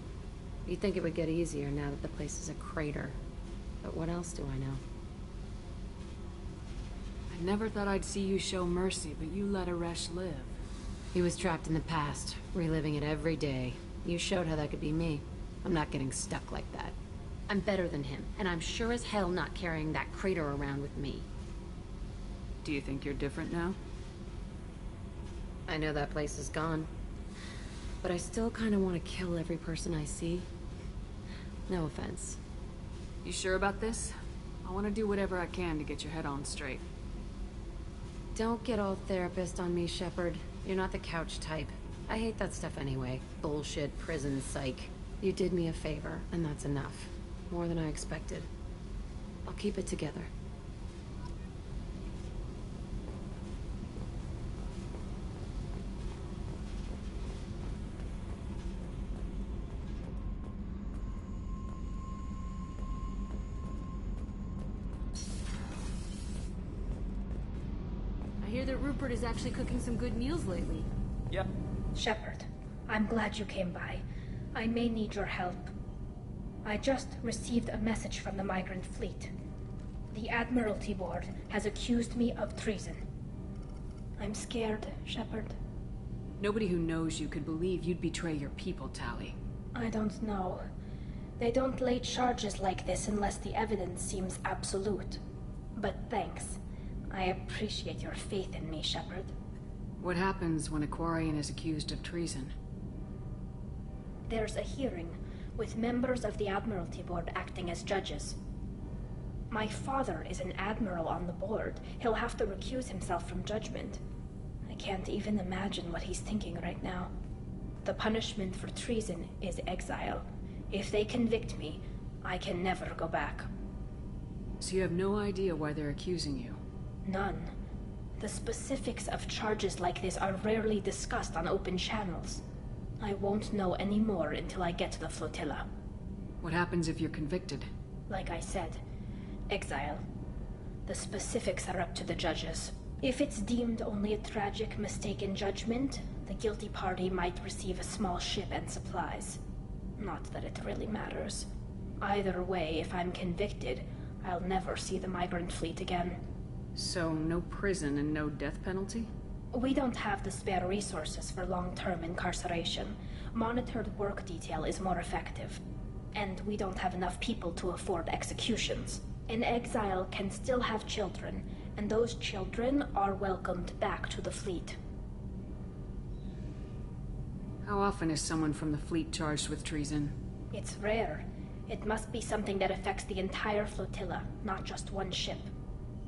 You'd think it would get easier now that the place is a crater. But what else do I know? I never thought I'd see you show mercy, but you let Aresh live. He was trapped in the past, reliving it every day. You showed how that could be me. I'm not getting stuck like that. I'm better than him, and I'm sure as hell not carrying that crater around with me. Do you think you're different now? I know that place is gone. But I still kind of want to kill every person I see. No offense. You sure about this? I want to do whatever I can to get your head on straight. Don't get all therapist on me, Shepard. You're not the couch type. I hate that stuff anyway. Bullshit, prison, psych. You did me a favor, and that's enough. More than I expected. I'll keep it together. I hear that Rupert is actually cooking some good meals lately. Yep. Shepard, I'm glad you came by. I may need your help. I just received a message from the migrant fleet. The Admiralty Board has accused me of treason. I'm scared, Shepard. Nobody who knows you could believe you'd betray your people, Tali. I don't know. They don't lay charges like this unless the evidence seems absolute. But thanks. I appreciate your faith in me, Shepard. What happens when a Quarian is accused of treason? There's a hearing, with members of the Admiralty Board acting as judges. My father is an admiral on the board. He'll have to recuse himself from judgment. I can't even imagine what he's thinking right now. The punishment for treason is exile. If they convict me, I can never go back. So you have no idea why they're accusing you? None. The specifics of charges like this are rarely discussed on open channels. I won't know any more until I get to the flotilla. What happens if you're convicted? Like I said, exile. The specifics are up to the judges. If it's deemed only a tragic mistake in judgment, the guilty party might receive a small ship and supplies. Not that it really matters. Either way, if I'm convicted, I'll never see the migrant fleet again. So, no prison and no death penalty? We don't have the spare resources for long-term incarceration. Monitored work detail is more effective. And we don't have enough people to afford executions. An exile can still have children, and those children are welcomed back to the fleet. How often is someone from the fleet charged with treason? It's rare. It must be something that affects the entire flotilla, not just one ship.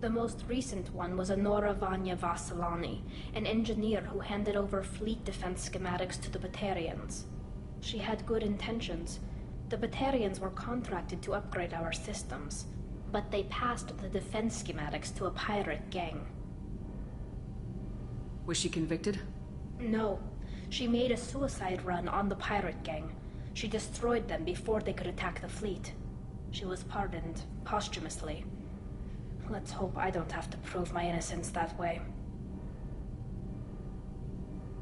The most recent one was Anora Vanya Vasilani, an engineer who handed over fleet defense schematics to the Batarians. She had good intentions. The Batarians were contracted to upgrade our systems, but they passed the defense schematics to a pirate gang. Was she convicted? No. She made a suicide run on the pirate gang. She destroyed them before they could attack the fleet. She was pardoned, posthumously. Let's hope I don't have to prove my innocence that way.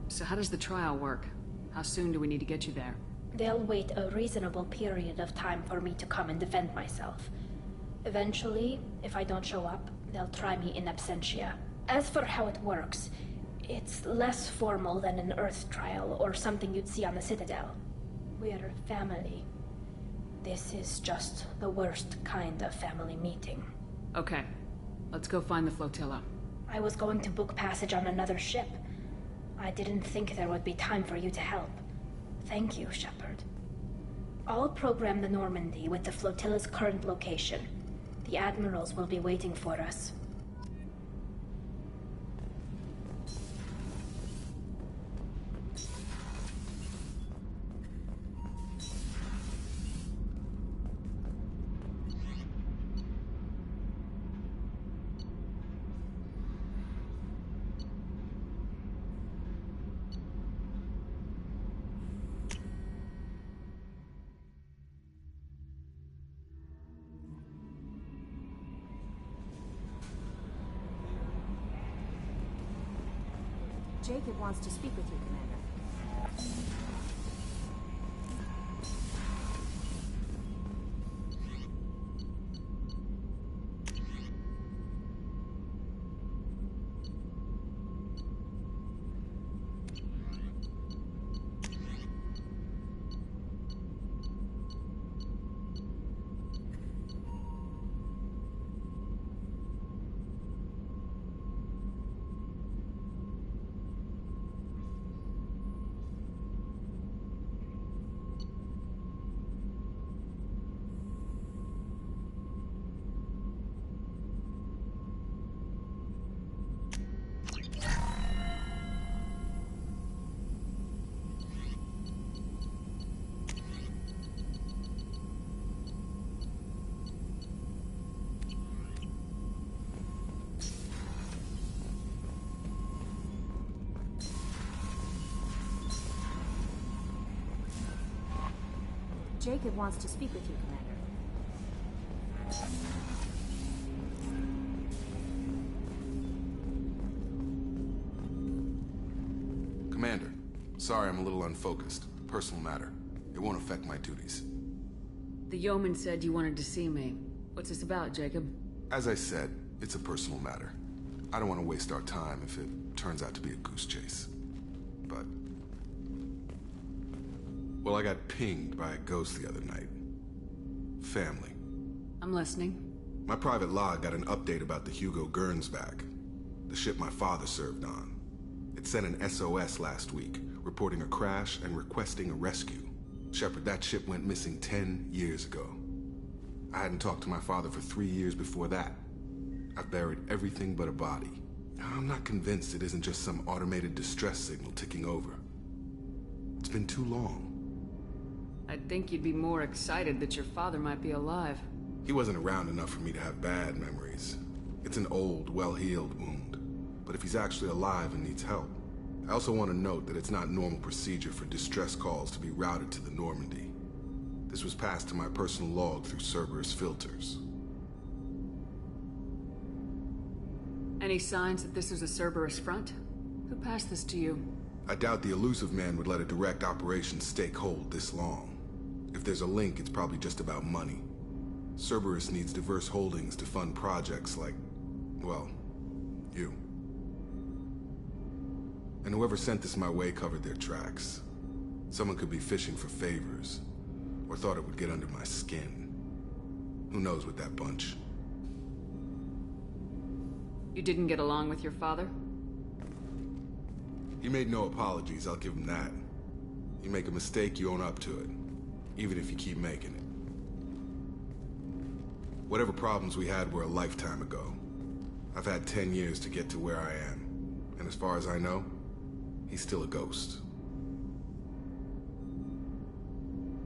So how does the trial work? How soon do we need to get you there? They'll wait a reasonable period of time for me to come and defend myself. Eventually, if I don't show up, they'll try me in absentia. As for how it works, it's less formal than an Earth trial or something you'd see on the Citadel. We're family. This is just the worst kind of family meeting. Okay. Let's go find the flotilla. I was going to book passage on another ship. I didn't think there would be time for you to help. Thank you, Shepard. I'll program the Normandy with the flotilla's current location. The admirals will be waiting for us. Jacob wants to speak with you, Commander. Jacob wants to speak with you, Commander. Commander, sorry I'm a little unfocused. Personal matter. It won't affect my duties. The yeoman said you wanted to see me. What's this about, Jacob? As I said, it's a personal matter. I don't want to waste our time if it turns out to be a goose chase. But... well, I got pinged by a ghost the other night. Family. I'm listening. My private log got an update about the Hugo Gernsback, the ship my father served on. It sent an SOS last week, reporting a crash and requesting a rescue. Shepard, that ship went missing 10 years ago. I hadn't talked to my father for 3 years before that. I've buried everything but a body. I'm not convinced it isn't just some automated distress signal ticking over. It's been too long. I'd think you'd be more excited that your father might be alive. He wasn't around enough for me to have bad memories. It's an old, well-healed wound. But if he's actually alive and needs help, I also want to note that it's not normal procedure for distress calls to be routed to the Normandy. This was passed to my personal log through Cerberus filters. Any signs that this is a Cerberus front? Who passed this to you? I doubt the Elusive Man would let a direct operation stake hold this long. If there's a link, it's probably just about money. Cerberus needs diverse holdings to fund projects like, well, you. And whoever sent this my way covered their tracks. Someone could be fishing for favors, or thought it would get under my skin. Who knows with that bunch? You didn't get along with your father? He made no apologies, I'll give him that. You make a mistake, you own up to it. Even if you keep making it. Whatever problems we had were a lifetime ago. I've had 10 years to get to where I am. And as far as I know, he's still a ghost.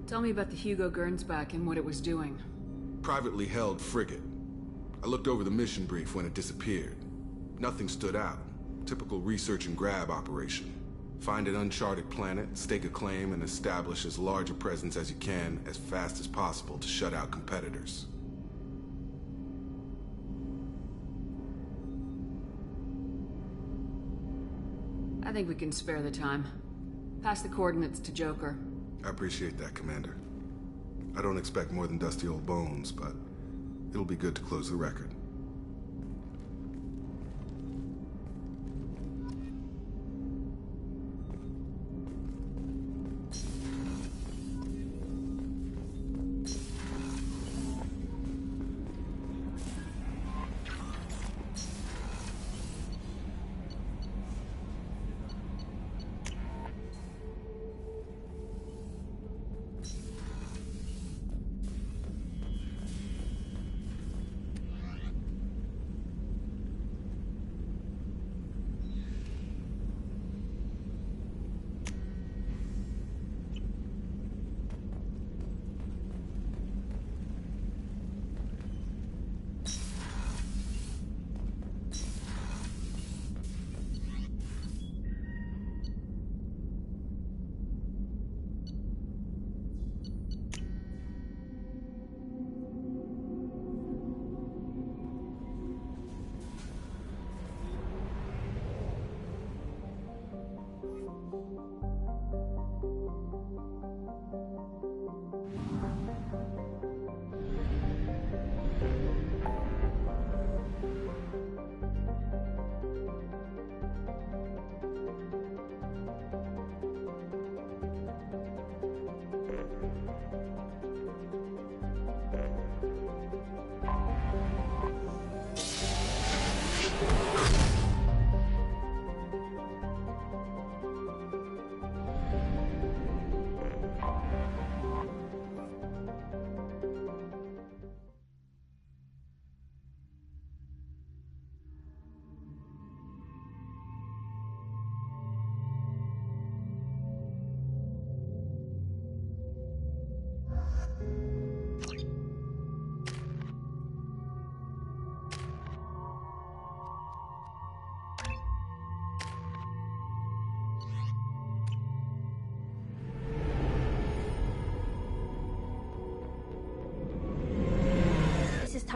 Tell me about the Hugo Gernsback and what it was doing. Privately held frigate. I looked over the mission brief when it disappeared. Nothing stood out. Typical research and grab operation. Find an uncharted planet, stake a claim, and establish as large a presence as you can as fast as possible to shut out competitors. I think we can spare the time. Pass the coordinates to Joker. I appreciate that, Commander. I don't expect more than dusty old bones, but it'll be good to close the record.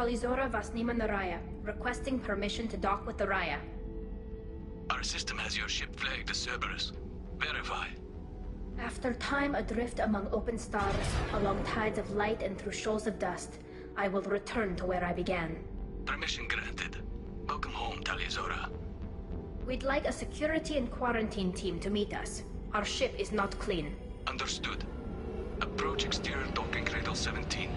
Talizora Vasnima Naraya, requesting permission to dock with the Raya. Our system has your ship flagged as Cerberus. Verify. After time adrift among open stars, along tides of light and through shoals of dust, I will return to where I began. Permission granted. Welcome home, Talizora. We'd like a security and quarantine team to meet us. Our ship is not clean. Understood. Approach exterior docking cradle 17.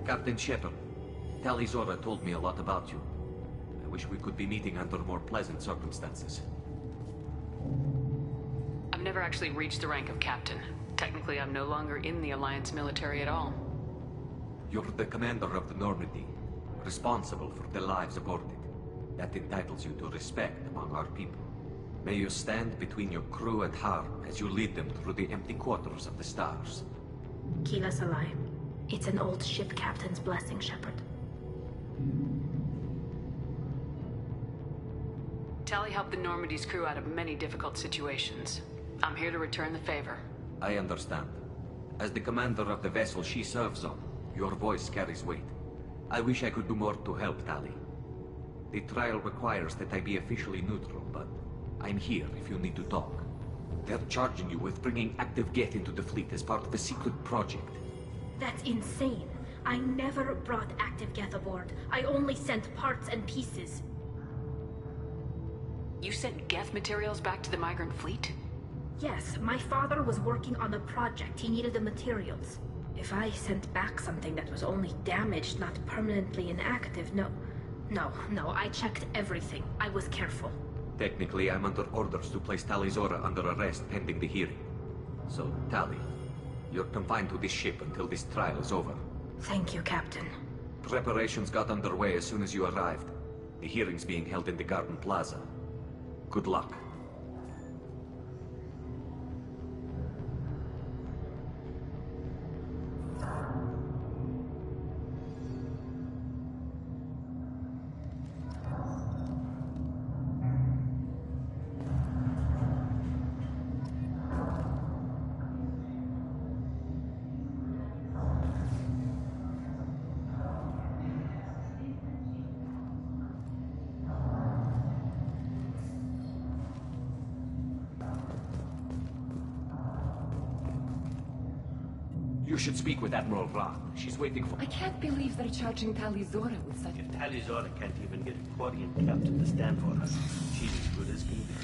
Captain Shepard, Talizora told me a lot about you. I wish we could be meeting under more pleasant circumstances. I've never actually reached the rank of captain. Technically, I'm no longer in the Alliance military at all. You're the commander of the Normandy, responsible for the lives aboard it. That entitles you to respect among our people. May you stand between your crew and harm as you lead them through the empty quarters of the stars. Kila Salai. It's an old ship captain's blessing, Shepard. Tali helped the Normandy's crew out of many difficult situations. I'm here to return the favor. I understand. As the commander of the vessel she serves on, your voice carries weight. I wish I could do more to help, Tali. The trial requires that I be officially neutral, but I'm here if you need to talk. They're charging you with bringing active Geth into the fleet as part of a secret project. That's insane. I never brought active Geth aboard. I only sent parts and pieces. You sent Geth materials back to the migrant fleet? Yes, my father was working on a project. He needed the materials. If I sent back something that was only damaged, not permanently inactive, no, I checked everything. I was careful. Technically, I'm under orders to place Talizora under arrest pending the hearing. So, Tali, you're confined to this ship until this trial is over. Thank you, Captain. Preparations got underway as soon as you arrived. The hearing's being held in the Garden Plaza. Good luck. You should speak with Admiral Ra. She's waiting for— I can't believe they're charging Talizora with such— If Talizora can't even get a Quarian captain to stand for her, she's as good as can be.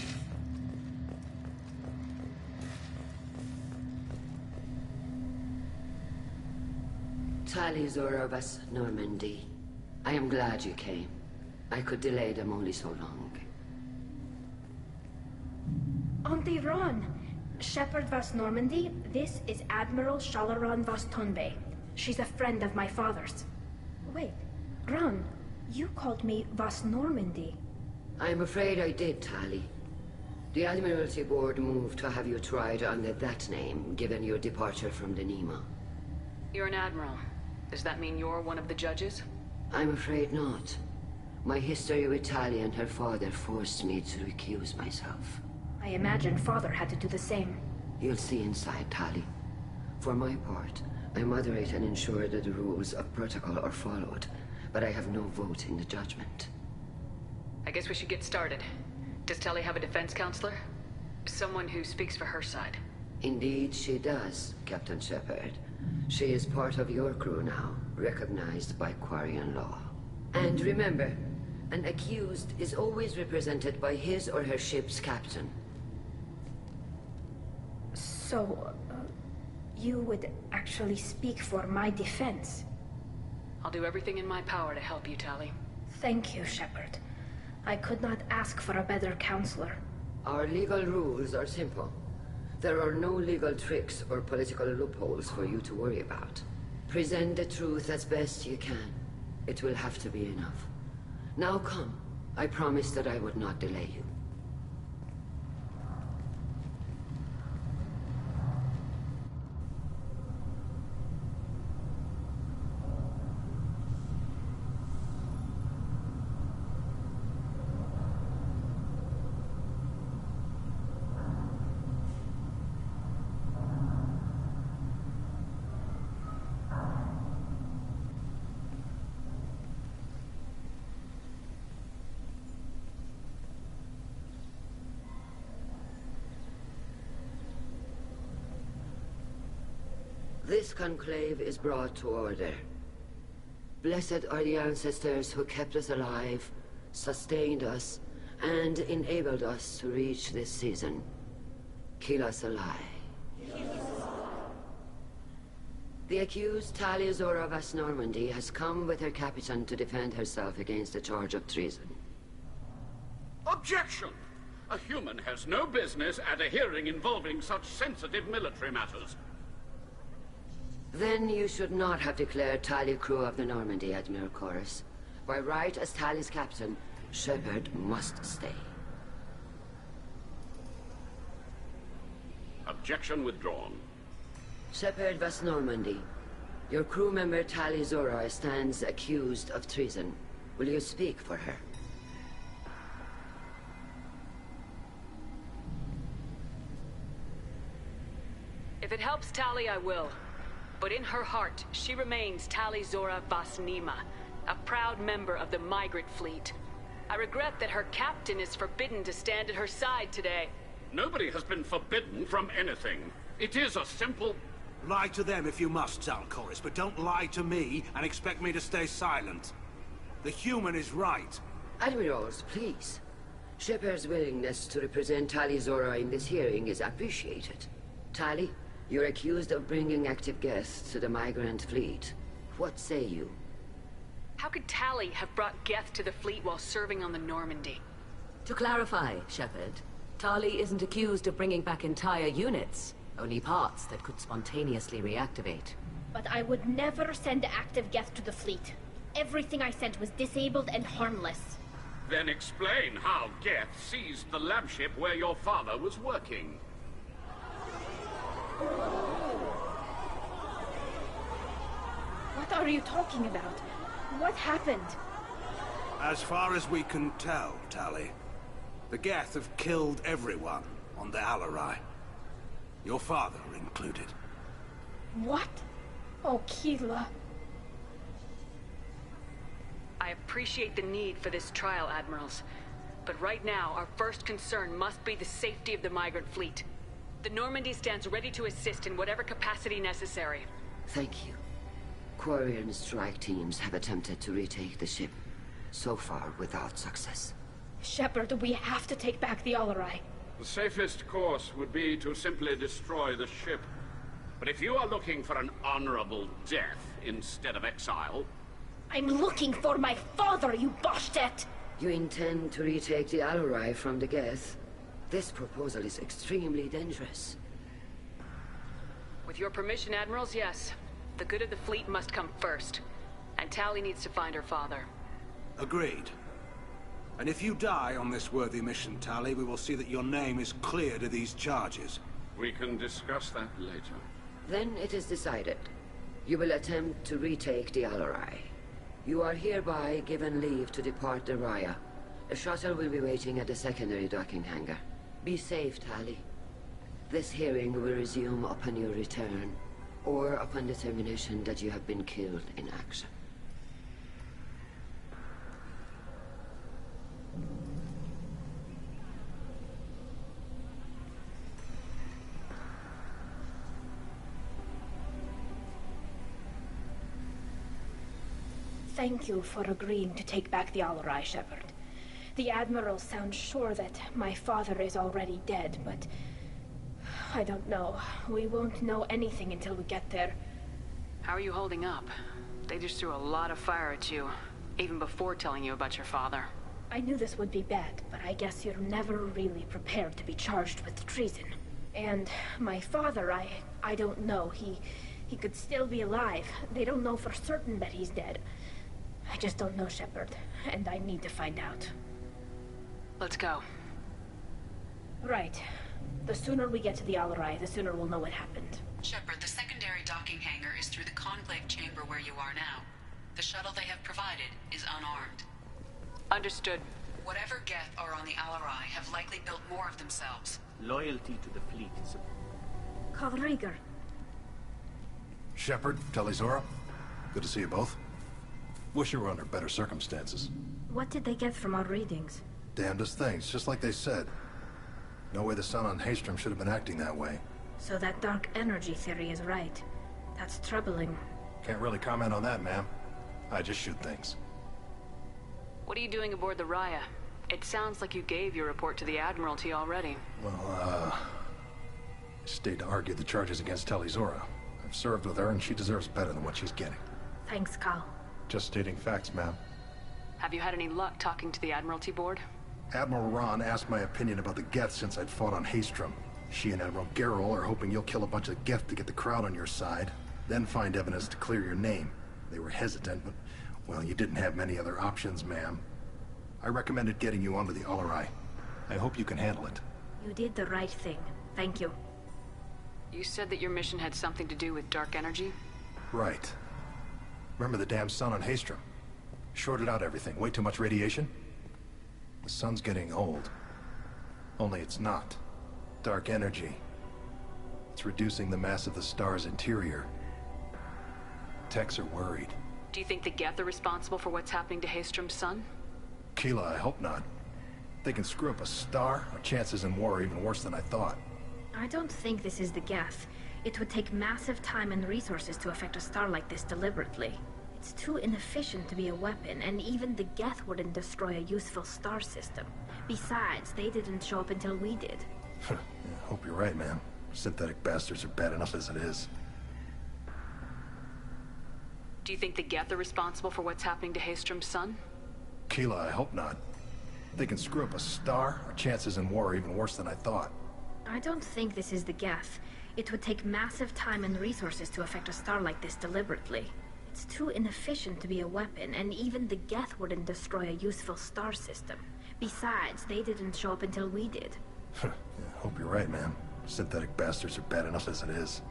Talizora Vas Normandy. I am glad you came. I could delay them only so long. Auntie Ron! Shepard Vas Normandy, this is Admiral Shalaran Vas Tonbe. She's a friend of my father's. Wait, Ron, you called me Vas Normandy. I'm afraid I did, Tali. The Admiralty Board moved to have you tried under that name, given your departure from the Nima. You're an admiral. Does that mean you're one of the judges? I'm afraid not. My history with Tali and her father forced me to recuse myself. I imagine father had to do the same. You'll see inside, Tali. For my part, I moderate and ensure that the rules of protocol are followed, but I have no vote in the judgment. I guess we should get started. Does Tali have a defense counselor? Someone who speaks for her side. Indeed, she does, Captain Shepard. She is part of your crew now, recognized by Quarian law. And remember, an accused is always represented by his or her ship's captain. So, you would actually speak for my defense? I'll do everything in my power to help you, Tali. Thank you, Shepard. I could not ask for a better counselor. Our legal rules are simple. There are no legal tricks or political loopholes for you to worry about. Present the truth as best you can. It will have to be enough. Now come. I promised that I would not delay you. This conclave is brought to order. Blessed are the ancestors who kept us alive, sustained us, and enabled us to reach this season. Kila Salai. The accused Talia Zora Vas Normandy has come with her captain to defend herself against a charge of treason. Objection! A human has no business at a hearing involving such sensitive military matters. Then you should not have declared Talia crew of the Normandy, Admiral Chorus. By right as Talia's captain, Shepard must stay. Objection withdrawn. Shepard Vas Normandy, your crew member Talia Zora stands accused of treason. Will you speak for her? If it helps Tali, I will. But in her heart, she remains Tali Zora Vas Nima, a proud member of the Migrant Fleet. I regret that her captain is forbidden to stand at her side today. Nobody has been forbidden from anything. It is a simple... Lie to them if you must, Zalcoris, but don't lie to me and expect me to stay silent. The human is right. Admirals, please. Shepard's willingness to represent Talia Zora in this hearing is appreciated. Tali, you're accused of bringing active guests to the Migrant Fleet. What say you? How could Tali have brought Geth to the fleet while serving on the Normandy? To clarify, Shepard, Tali isn't accused of bringing back entire units, only parts that could spontaneously reactivate. But I would never send active Geth to the fleet. Everything I sent was disabled and harmless. Then explain how Geth seized the lab ship where your father was working. What are you talking about? What happened? As far as we can tell, Tali, the Geth have killed everyone on the Alarai. Your father included. What? Oh, Kila. I appreciate the need for this trial, Admirals. But right now, our first concern must be the safety of the Migrant Fleet. The Normandy stands ready to assist in whatever capacity necessary. Thank you. Quarian strike teams have attempted to retake the ship, so far without success. Shepard, we have to take back the Alarai. The safest course would be to simply destroy the ship. But if you are looking for an honorable death instead of exile... I'm looking for my father, you Bashtet! You intend to retake the Alarai from the Geth? This proposal is extremely dangerous. With your permission, Admirals, yes. The good of the fleet must come first. And Tali needs to find her father. Agreed. And if you die on this worthy mission, Tali, we will see that your name is cleared of these charges. We can discuss that later. Then it is decided. You will attempt to retake the Alarai. You are hereby given leave to depart the Raya. A shuttle will be waiting at the secondary docking hangar. Be safe, Tali. This hearing will resume upon your return, or upon determination that you have been killed in action. Thank you for agreeing to take back the Alarai, Shepard. The Admiral sounds sure that my father is already dead, but... I don't know. We won't know anything until we get there. How are you holding up? They just threw a lot of fire at you, even before telling you about your father. I knew this would be bad, but I guess you're never really prepared to be charged with treason. And my father, I don't know. He could still be alive. They don't know for certain that he's dead. I just don't know, Shepard, and I need to find out. Let's go. Right. The sooner we get to the Alarai, the sooner we'll know what happened. Shepard, the secondary docking hangar is through the Conclave chamber where you are now. The shuttle they have provided is unarmed. Understood. Whatever Geth are on the Alarai have likely built more of themselves. Loyalty to the fleet is a... Kalrieger. Shepard, Tali Zora. Good to see you both. Wish you were under better circumstances. What did they get from our readings? Damnedest things, just like they said. No way the sun on Haystrom should have been acting that way. So that dark energy theory is right. That's troubling. Can't really comment on that, ma'am. I just shoot things. What are you doing aboard the Raya? It sounds like you gave your report to the Admiralty already. Well, I stayed to argue the charges against Tali Zora. I've served with her, and she deserves better than what she's getting. Thanks, Cal. Just stating facts, ma'am. Have you had any luck talking to the Admiralty board? Admiral Ron asked my opinion about the Geth since I'd fought on Haestrom. She and Admiral Gerrel are hoping you'll kill a bunch of Geth to get the crowd on your side, then find evidence to clear your name. They were hesitant, but, well, you didn't have many other options, ma'am. I recommended getting you onto the Alarai. I hope you can handle it. You did the right thing. Thank you. You said that your mission had something to do with dark energy? Right. Remember the damn sun on Haestrom? Shorted out everything. Way too much radiation? The sun's getting old. Only it's not. Dark energy. It's reducing the mass of the star's interior. Techs are worried. Do you think the Geth are responsible for what's happening to Haestrom's sun? Keela, I hope not. If they can screw up a star, our chances in war are even worse than I thought. I don't think this is the Geth. It would take massive time and resources to affect a star like this deliberately. It's too inefficient to be a weapon, and even the Geth wouldn't destroy a useful star system. Besides, they didn't show up until we did. Yeah, hope you're right, man. Synthetic bastards are bad enough as it is. Do you think the Geth are responsible for what's happening to Haestrom's sun? Keela, I hope not. If they can screw up a star, our chances in war are even worse than I thought. I don't think this is the Geth. It would take massive time and resources to affect a star like this deliberately. It's too inefficient to be a weapon, and even the Geth wouldn't destroy a useful star system. Besides, they didn't show up until we did. Yeah, hope you're right, man. Synthetic bastards are bad enough as it is.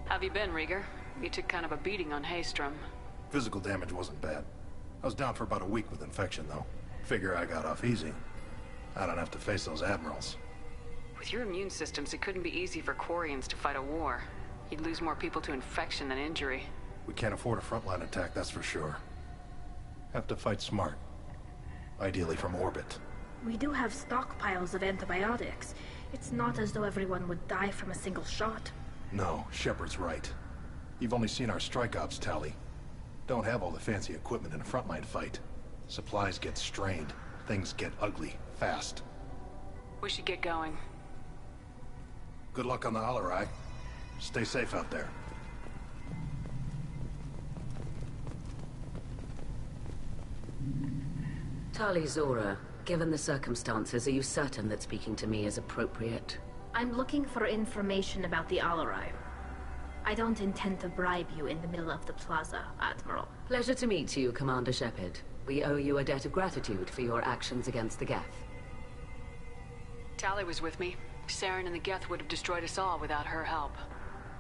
Have you been, Rieger? You took kind of a beating on Haestrom. Physical damage wasn't bad. I was down for about a week with infection, though. Figure I got off easy. I don't have to face those admirals. With your immune systems, it couldn't be easy for Quarians to fight a war. You'd lose more people to infection than injury. We can't afford a frontline attack, that's for sure. Have to fight smart. Ideally from orbit. We do have stockpiles of antibiotics. It's not as though everyone would die from a single shot. No, Shepard's right. You've only seen our strike ops tally. Don't have all the fancy equipment in a frontline fight. Supplies get strained. Things get ugly, fast. We should get going. Good luck on the Alarai. Stay safe out there. Tali Zora, given the circumstances, are you certain that speaking to me is appropriate? I'm looking for information about the Alarai. I don't intend to bribe you in the middle of the plaza, Admiral. Pleasure to meet you, Commander Shepard. We owe you a debt of gratitude for your actions against the Geth. Tali was with me. Saren and the Geth would have destroyed us all without her help.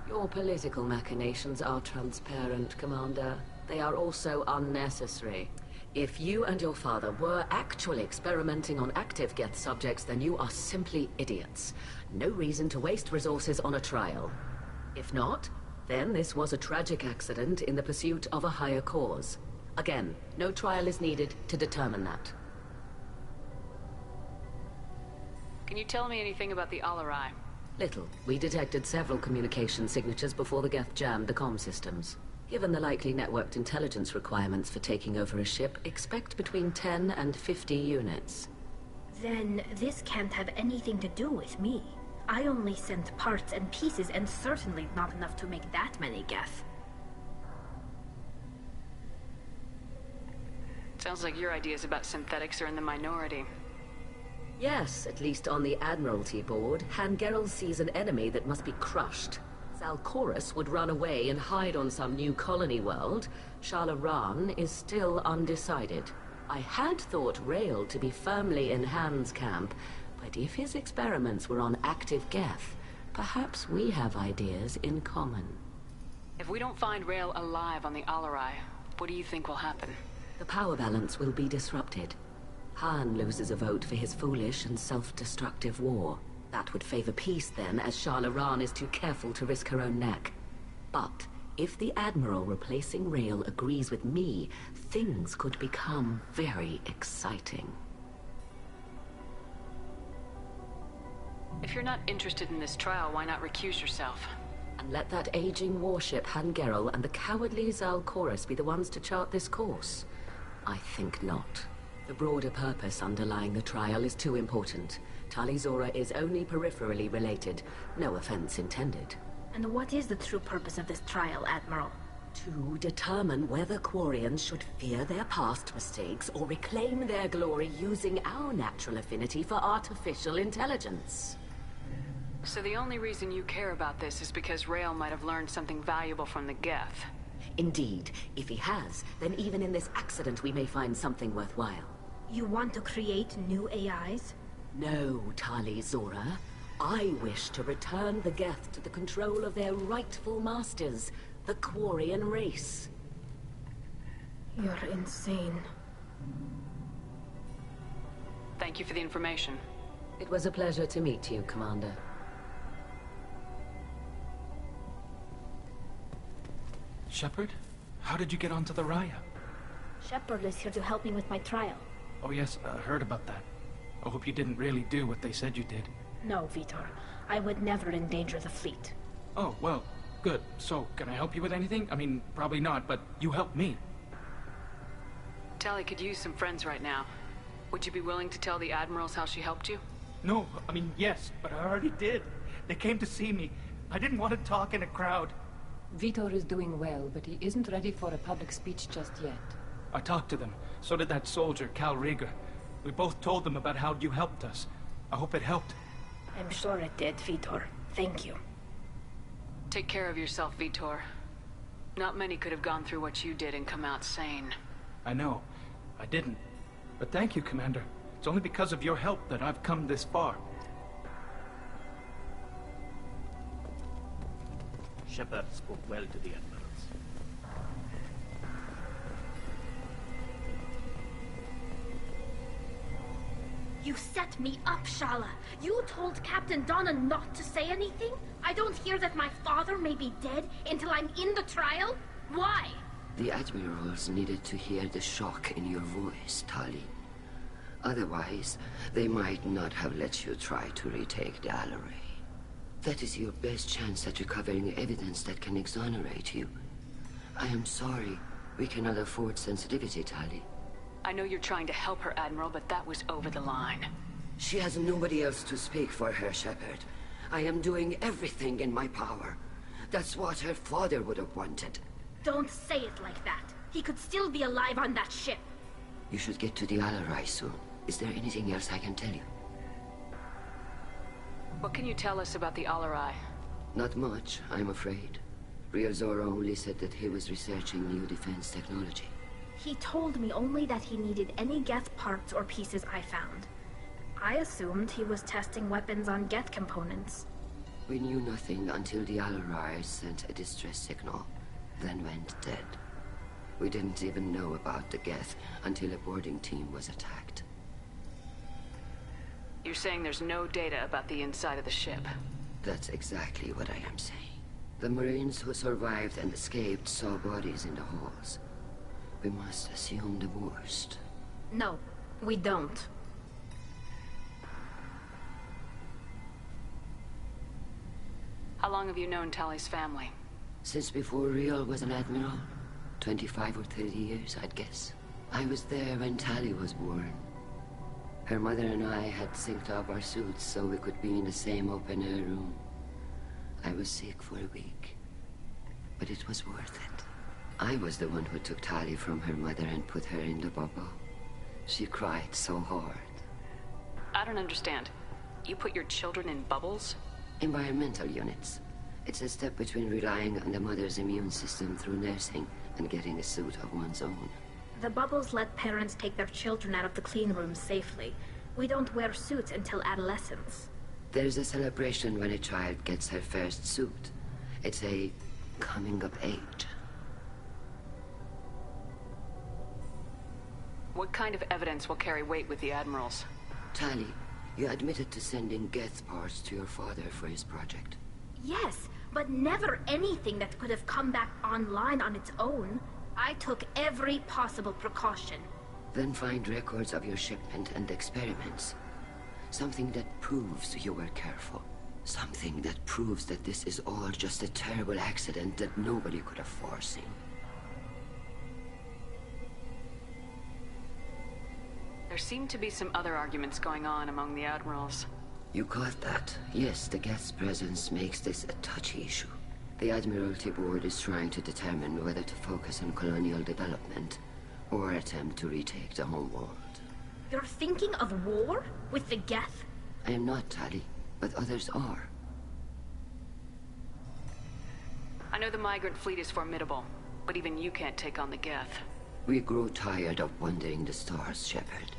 Your political machinations are transparent, Commander. They are also unnecessary. If you and your father were actually experimenting on active Geth subjects, then you are simply idiots. No reason to waste resources on a trial. If not, then this was a tragic accident in the pursuit of a higher cause. Again, no trial is needed to determine that. Can you tell me anything about the Alarai? Little. We detected several communication signatures before the Geth jammed the comm systems. Given the likely networked intelligence requirements for taking over a ship, expect between 10 and 50 units. Then this can't have anything to do with me. I only sent parts and pieces, and certainly not enough to make that many Geth. Sounds like your ideas about synthetics are in the minority. Yes, at least on the Admiralty board, Han Gerrel sees an enemy that must be crushed. Zalcorus would run away and hide on some new colony world. Shala Raan is still undecided. I had thought Rael to be firmly in Han's camp, but if his experiments were on active Geth, perhaps we have ideas in common. If we don't find Rael alive on the Alarai, what do you think will happen? The power balance will be disrupted. Han loses a vote for his foolish and self-destructive war. That would favor peace then, as Shala Raan is too careful to risk her own neck. But if the Admiral replacing Rael agrees with me, things could become very exciting. If you're not interested in this trial, why not recuse yourself? And let that aging warship Han Gerrel and the cowardly Zal Chorus be the ones to chart this course? I think not. The broader purpose underlying the trial is too important. Tali Zora is only peripherally related. No offense intended. And what is the true purpose of this trial, Admiral? To determine whether Quarians should fear their past mistakes or reclaim their glory using our natural affinity for artificial intelligence. So the only reason you care about this is because Rael might have learned something valuable from the Geth. Indeed. If he has, then even in this accident we may find something worthwhile. You want to create new AIs? No, Tali Zora. I wish to return the Geth to the control of their rightful masters, the Quarian race. You're insane. Thank you for the information. It was a pleasure to meet you, Commander. Shepard? How did you get onto the Raya? Shepard is here to help me with my trial. Oh yes, I heard about that. I hope you didn't really do what they said you did. No, Vitor. I would never endanger the fleet. Oh, well, good. So, can I help you with anything? I mean, probably not, but you helped me. Tali could use some friends right now. Would you be willing to tell the Admirals how she helped you? No, I mean, yes, but I already did. They came to see me. I didn't want to talk in a crowd. Vitor is doing well, but he isn't ready for a public speech just yet. I talked to them. So did that soldier, Cal Rieger. We both told them about how you helped us. I hope it helped. I'm sure it did, Vitor. Thank you. Take care of yourself, Vitor. Not many could have gone through what you did and come out sane. I know. I didn't. But thank you, Commander. It's only because of your help that I've come this far. Shepard spoke well to the Admirals. You set me up, Shala. You told Captain Donna not to say anything? I don't hear that my father may be dead until I'm in the trial? Why? The Admirals needed to hear the shock in your voice, Tali. Otherwise, they might not have let you try to retake the Alarai. That is your best chance at recovering evidence that can exonerate you. I am sorry. We cannot afford sensitivity, Tali. I know you're trying to help her, Admiral, but that was over the line. She has nobody else to speak for her, Shepard. I am doing everything in my power. That's what her father would have wanted. Don't say it like that. He could still be alive on that ship. You should get to the Alarai soon. Is there anything else I can tell you? What can you tell us about the Alarai? Not much, I'm afraid. Real Zora only said that he was researching new defense technology. He told me only that he needed any Geth parts or pieces I found. I assumed he was testing weapons on Geth components. We knew nothing until the Alarai sent a distress signal, then went dead. We didn't even know about the Geth until a boarding team was attacked. You're saying there's no data about the inside of the ship? That's exactly what I am saying. The Marines who survived and escaped saw bodies in the halls. We must assume the worst. No, we don't. How long have you known Tali's family? Since before Real was an admiral. 25 or 30 years, I'd guess. I was there when Tali was born. Her mother and I had synced up our suits so we could be in the same open-air room. I was sick for a week, but it was worth it. I was the one who took Tali from her mother and put her in the bubble. She cried so hard. I don't understand. You put your children in bubbles? Environmental units. It's a step between relying on the mother's immune system through nursing and getting a suit of one's own. The bubbles let parents take their children out of the clean rooms safely. We don't wear suits until adolescence. There's a celebration when a child gets her first suit. It's a coming of age. What kind of evidence will carry weight with the Admirals? Tali, you admitted to sending Geth parts to your father for his project. Yes, but never anything that could have come back online on its own. I took every possible precaution. Then find records of your shipment and experiments. Something that proves you were careful. Something that proves that this is all just a terrible accident that nobody could have foreseen. There seem to be some other arguments going on among the admirals. You caught that? Yes, the Geth's presence makes this a touchy issue. The Admiralty Board is trying to determine whether to focus on colonial development or attempt to retake the homeworld. You're thinking of war? With the Geth? I am not, Tali, but others are. I know the migrant fleet is formidable, but even you can't take on the Geth. We grow tired of wandering the stars, Shepard.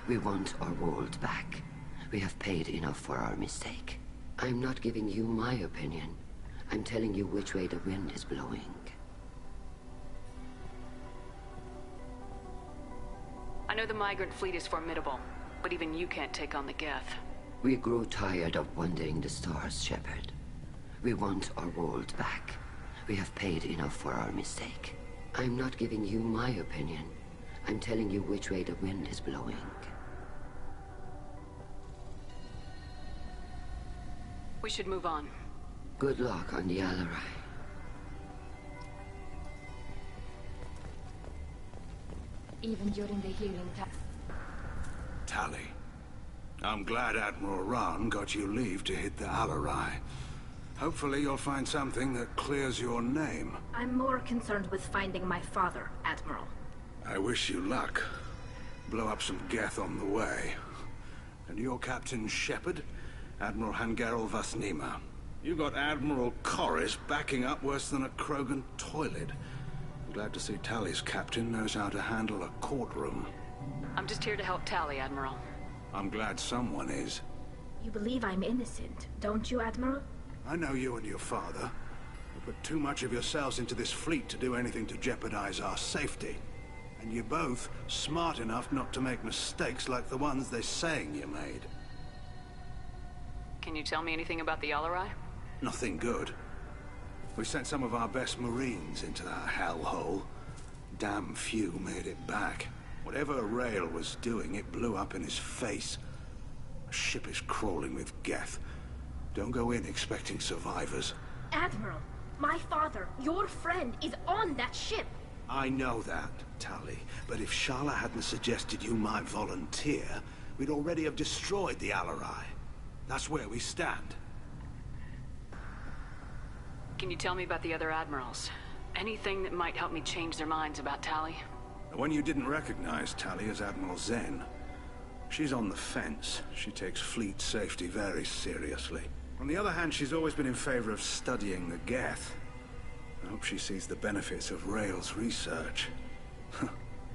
We want our world back. We have paid enough for our mistake. I'm not giving you my opinion. I'm telling you which way the wind is blowing. I know the migrant fleet is formidable, but even you can't take on the Geth. We grow tired of wandering the stars, Shepard. We want our world back. We have paid enough for our mistake. I'm not giving you my opinion. I'm telling you which way the wind is blowing. We should move on. Good luck on the Alarai. Even during the healing time. Tali, I'm glad Admiral Rahn got you leave to hit the Alarai. Hopefully you'll find something that clears your name. I'm more concerned with finding my father, Admiral. I wish you luck. Blow up some Geth on the way. And your Captain Shepard? Admiral Hangarel Vasnima. You got Admiral Corris backing up worse than a Krogan toilet. I'm glad to see Tali's captain knows how to handle a courtroom. I'm just here to help Tali, Admiral. I'm glad someone is. You believe I'm innocent, don't you, Admiral? I know you and your father. You put too much of yourselves into this fleet to do anything to jeopardize our safety. And you're both smart enough not to make mistakes like the ones they're saying you made. Can you tell me anything about the Alarai? Nothing good. We sent some of our best Marines into that hellhole. Damn few made it back. Whatever Rael was doing, it blew up in his face. A ship is crawling with Geth. Don't go in expecting survivors. Admiral, my father, your friend, is on that ship. I know that, Tali. But if Shala hadn't suggested you might volunteer, we'd already have destroyed the Alarai. That's where we stand. Can you tell me about the other admirals? Anything that might help me change their minds about Tali? The one you didn't recognize, Tali, is Admiral Zen. She's on the fence. She takes fleet safety very seriously. On the other hand, she's always been in favor of studying the Geth. I hope she sees the benefits of Rael's research.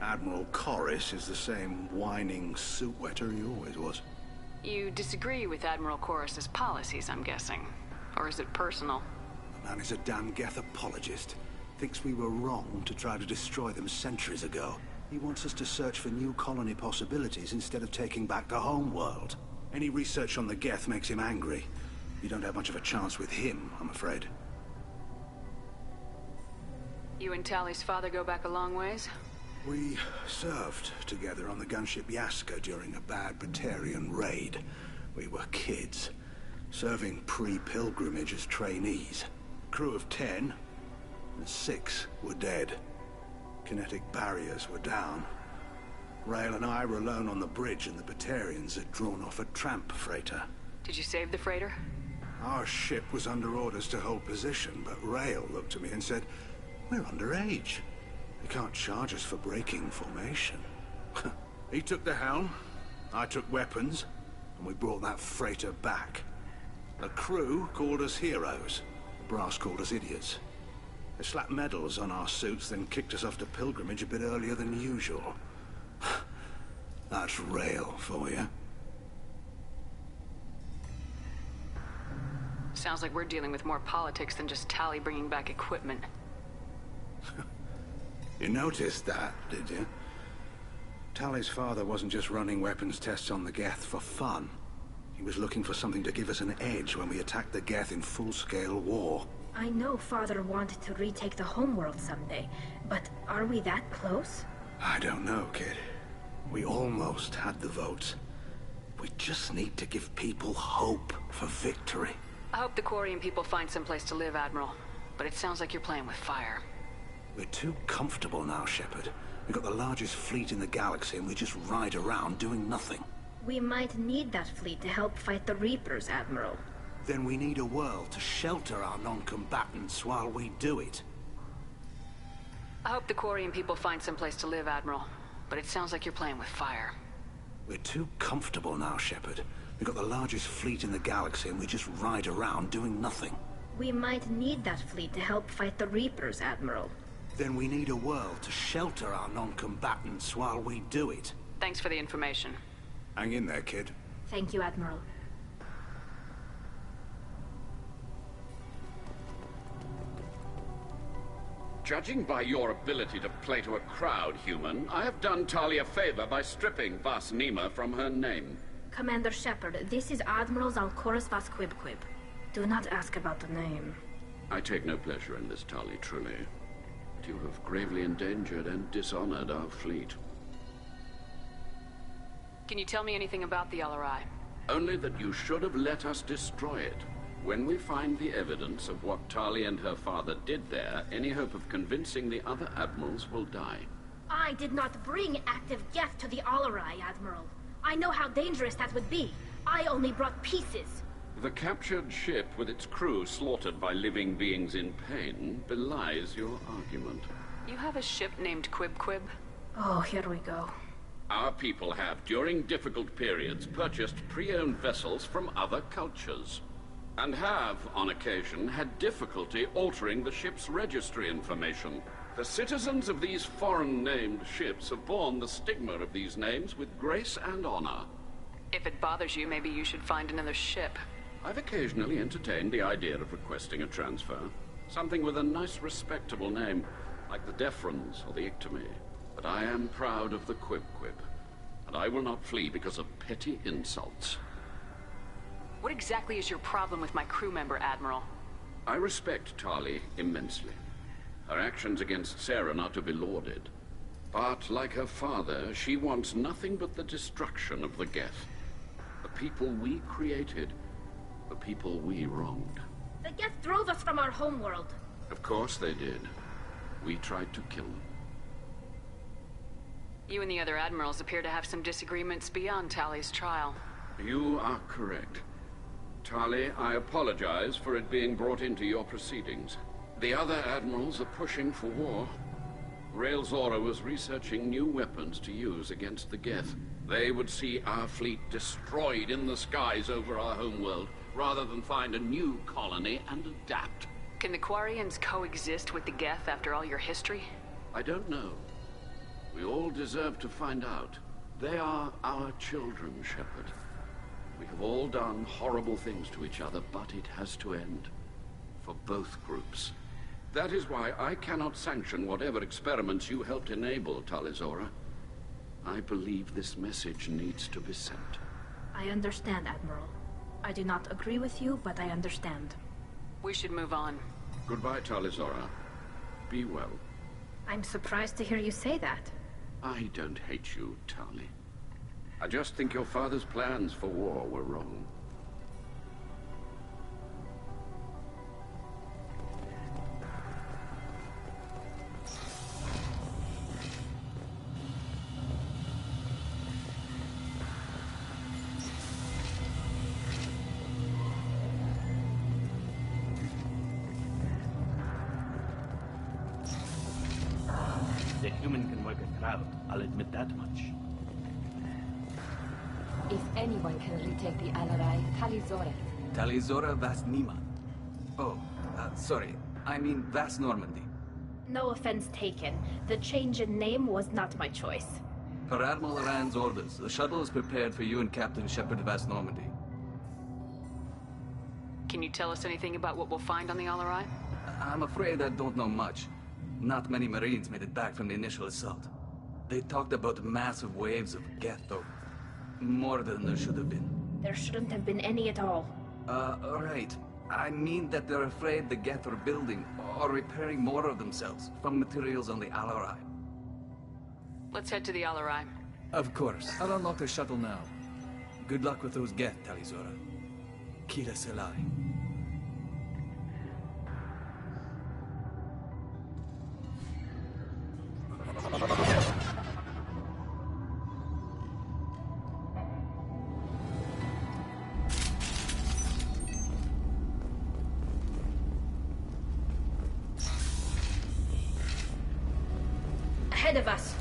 Admiral Corris is the same whining suit-wetter he always was. You disagree with Admiral Corris's policies, I'm guessing. Or is it personal? The man is a damn Geth apologist. Thinks we were wrong to try to destroy them centuries ago. He wants us to search for new colony possibilities instead of taking back the homeworld. Any research on the Geth makes him angry. You don't have much of a chance with him, I'm afraid. You and Tali's father go back a long ways? We served together on the gunship Yaska during a bad Batarian raid. We were kids, serving pre-pilgrimage as trainees. Crew of 10, and 6 were dead. Kinetic barriers were down. Rael and I were alone on the bridge, and the Batarians had drawn off a tramp freighter. Did you save the freighter? Our ship was under orders to hold position, but Rael looked at me and said, "We're underage. They can't charge us for breaking formation." He took the helm, I took weapons, and we brought that freighter back. The crew called us heroes. The brass called us idiots. They slapped medals on our suits, then kicked us off to pilgrimage a bit earlier than usual. That's Rael for you. Sounds like we're dealing with more politics than just Tali bringing back equipment. You noticed that, did you? Tali's father wasn't just running weapons tests on the Geth for fun. He was looking for something to give us an edge when we attacked the Geth in full-scale war. I know Father wanted to retake the homeworld someday, but are we that close? I don't know, kid. We almost had the votes. We just need to give people hope for victory. I hope the Quarian people find someplace to live, Admiral. But it sounds like you're playing with fire. We're too comfortable now, Shepard. We've got the largest fleet in the galaxy and we just ride around doing nothing. We might need that fleet to help fight the Reapers, Admiral. Then we need a world to shelter our non-combatants while we do it. I hope the Quarian people find someplace to live, Admiral. But it sounds like you're playing with fire. We're too comfortable now, Shepard. We've got the largest fleet in the galaxy and we just ride around doing nothing. We might need that fleet to help fight the Reapers, Admiral. Then we need a world to shelter our non-combatants while we do it. Thanks for the information. Hang in there, kid. Thank you, Admiral. Judging by your ability to play to a crowd, human, I have done Tali a favor by stripping Vas Nima from her name. Commander Shepard, this is Admiral Zalkorus Vas Quib. Do not ask about the name. I take no pleasure in this, Tali, truly. But you have gravely endangered and dishonored our fleet. Can you tell me anything about the LRI? Only that you should have let us destroy it. When we find the evidence of what Tali and her father did there, any hope of convincing the other admirals will die. I did not bring active Geth to the Alarai, Admiral. I know how dangerous that would be. I only brought pieces. The captured ship with its crew slaughtered by living beings in pain belies your argument. You have a ship named Quib? Oh, here we go. Our people have, during difficult periods, purchased pre-owned vessels from other cultures. And have, on occasion, had difficulty altering the ship's registry information. The citizens of these foreign-named ships have borne the stigma of these names with grace and honor. If it bothers you, maybe you should find another ship. I've occasionally entertained the idea of requesting a transfer. Something with a nice, respectable name, like the Defrons or the Ictomy. But I am proud of the Quib, and I will not flee because of petty insults. What exactly is your problem with my crew member, Admiral? I respect Tali immensely. Her actions against Saren are to be lauded. But, like her father, she wants nothing but the destruction of the Geth. The people we created, the people we wronged. The Geth drove us from our homeworld. Of course they did. We tried to kill them. You and the other admirals appear to have some disagreements beyond Tali's trial. You are correct. Tali, I apologize for it being brought into your proceedings. The other admirals are pushing for war. Rael Zora was researching new weapons to use against the Geth. They would see our fleet destroyed in the skies over our homeworld, rather than find a new colony and adapt. Can the Quarians coexist with the Geth after all your history? I don't know. We all deserve to find out. They are our children, Shepard. We have all done horrible things to each other, but it has to end. For both groups. That is why I cannot sanction whatever experiments you helped enable, Tali Zora. I believe this message needs to be sent. I understand, Admiral. I do not agree with you, but I understand. We should move on. Goodbye, Tali Zora. Be well. I'm surprised to hear you say that. I don't hate you, Tali. I just think your father's plans for war were wrong. The human can work a crowd, I'll admit that much. If anyone can retake the Alarai, Tali Zora. Tali Zora Vas Nima. Oh, sorry. I mean Vas Normandy. No offense taken. The change in name was not my choice. Per Admiral Rand's orders, the shuttle is prepared for you and Captain Shepard Vas Normandy. Can you tell us anything about what we'll find on the Alarai? I'm afraid I don't know much. Not many Marines made it back from the initial assault. They talked about massive waves of Geth, though. More than there should have been. There shouldn't have been any at all. Right. I mean that they're afraid the Geth are building or repairing more of themselves from materials on the Alarai. Let's head to the Alarai. Of course. I'll unlock the shuttle now. Good luck with those Geth, Tali Zora. Kira Selai. ahead of us.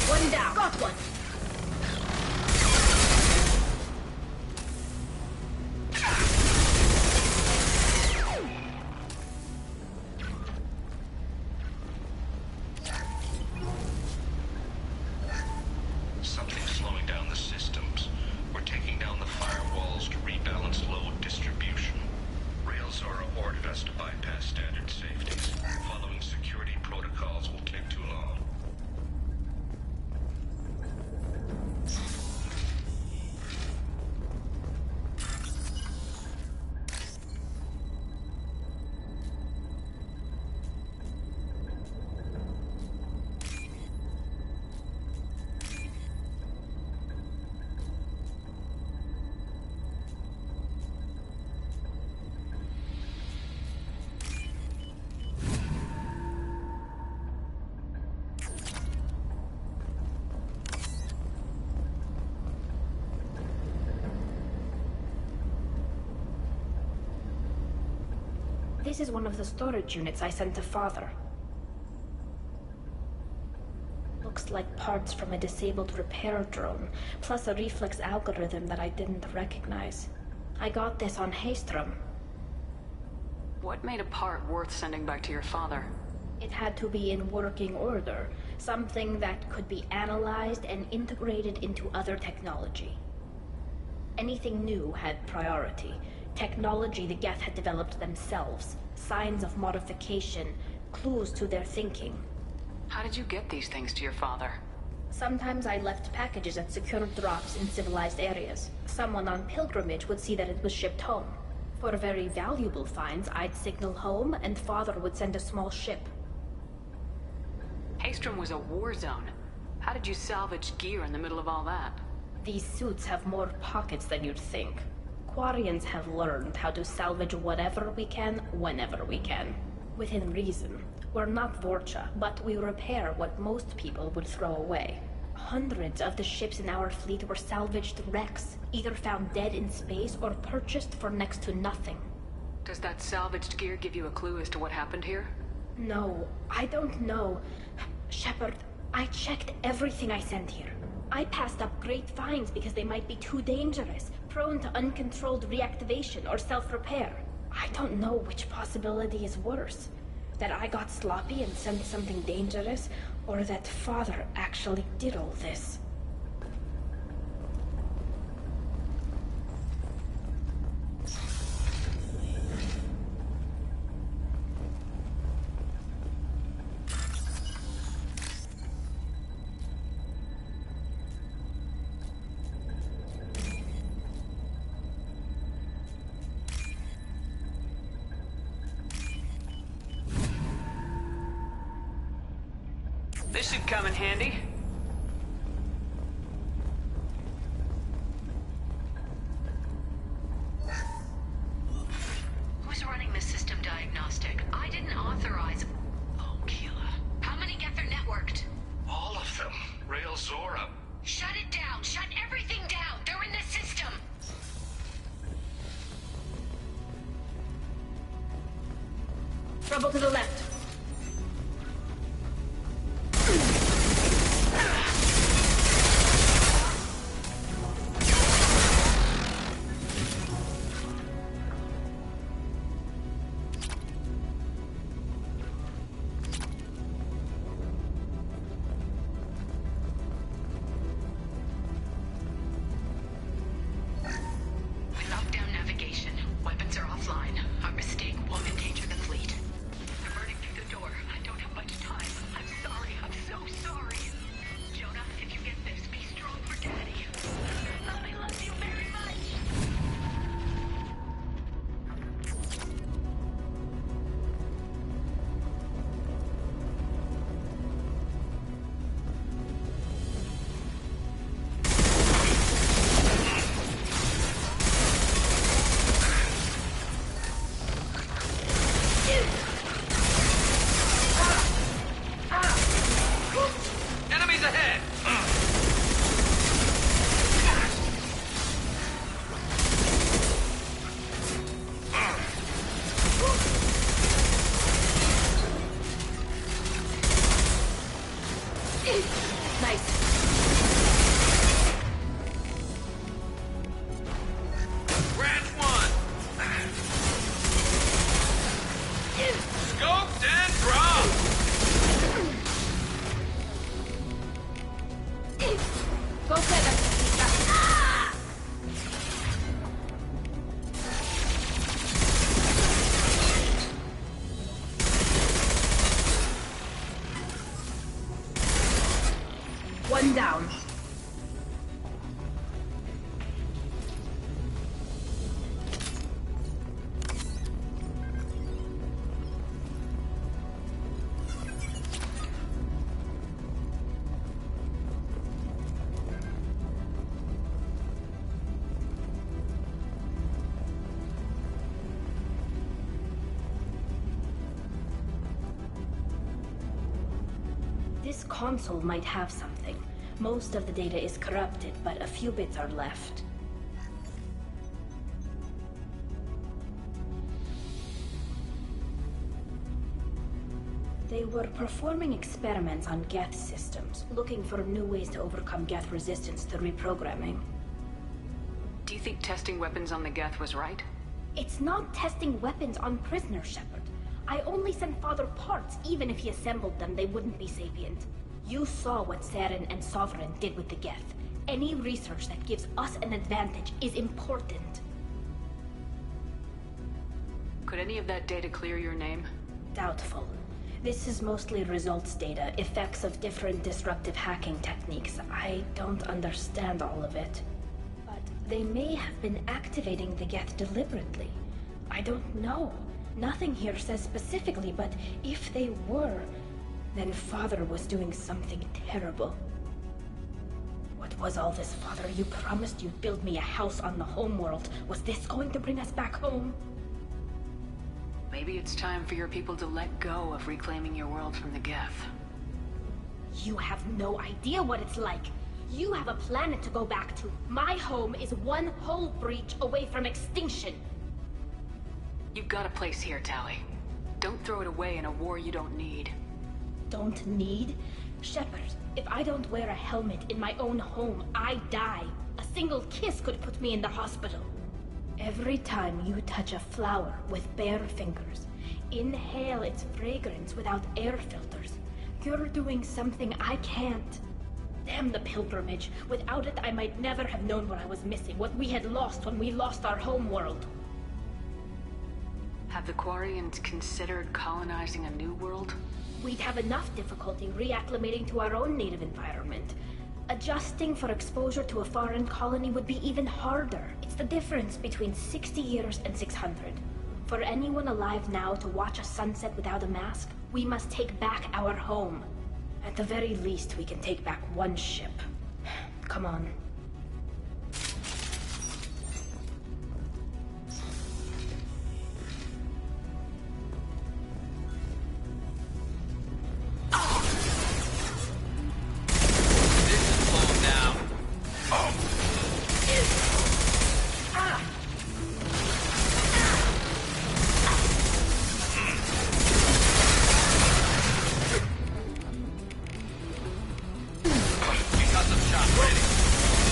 One down. Got one. Something's slowing down the systems. We're taking down the firewalls to rebalance load distribution. Rail Zora ordered us to bypass standard safeties. Following security protocols will take too long. This is one of the storage units I sent to Father. Looks like parts from a disabled repair drone, plus a reflex algorithm that I didn't recognize. I got this on Haestrom. What made a part worth sending back to your father? It had to be in working order, something that could be analyzed and integrated into other technology. Anything new had priority. Technology the Geth had developed themselves, signs of modification, clues to their thinking. How did you get these things to your father? Sometimes I left packages at secure drops in civilized areas. Someone on pilgrimage would see that it was shipped home. For very valuable finds, I'd signal home, and Father would send a small ship. Haestrom was a war zone. How did you salvage gear in the middle of all that? These suits have more pockets than you'd think. Quarians have learned how to salvage whatever we can, whenever we can. Within reason. We're not Vorcha, but we repair what most people would throw away. Hundreds of the ships in our fleet were salvaged wrecks, either found dead in space or purchased for next to nothing. Does that salvaged gear give you a clue as to what happened here? No, I don't know. Shepard, I checked everything I sent here. I passed up great finds because they might be too dangerous, prone to uncontrolled reactivation or self-repair. I don't know which possibility is worse. That I got sloppy and sent something dangerous, or that Father actually did all this. This should come in handy. Who's running the system diagnostic? I didn't authorize... Oh, Keela. How many Geth are networked? All of them. Rail Zora. Shut it down! Shut everything down! They're in the system! Trouble to the left. Nice. Grant one! Scoped and dropped! Go get us, One down. This console might have something. Most of the data is corrupted, but a few bits are left. They were performing experiments on Geth systems, looking for new ways to overcome Geth resistance to reprogramming. Do you think testing weapons on the Geth was right? It's not testing weapons on prisoners, Shepard. I only sent Father parts. Even if he assembled them, they wouldn't be sapient. You saw what Saren and Sovereign did with the Geth. Any research that gives us an advantage is important. Could any of that data clear your name? Doubtful. This is mostly results data, effects of different disruptive hacking techniques. I don't understand all of it. But they may have been activating the Geth deliberately. I don't know. Nothing here says specifically, but if they were, then Father was doing something terrible. What was all this, Father? You promised you'd build me a house on the homeworld. Was this going to bring us back home? Maybe it's time for your people to let go of reclaiming your world from the Geth. You have no idea what it's like. You have a planet to go back to. My home is one hull breach away from extinction. You've got a place here, Tali. Don't throw it away in a war you don't need. Don't need? Shepard, if I don't wear a helmet in my own home, I die. A single kiss could put me in the hospital. Every time you touch a flower with bare fingers, inhale its fragrance without air filters, you're doing something I can't. Damn the pilgrimage. Without it, I might never have known what I was missing, what we had lost when we lost our homeworld. Have the Quarians considered colonizing a new world? We'd have enough difficulty reacclimating to our own native environment. Adjusting for exposure to a foreign colony would be even harder. It's the difference between 60 years and 600. For anyone alive now to watch a sunset without a mask, we must take back our home. At the very least, we can take back one ship. Come on. Ready.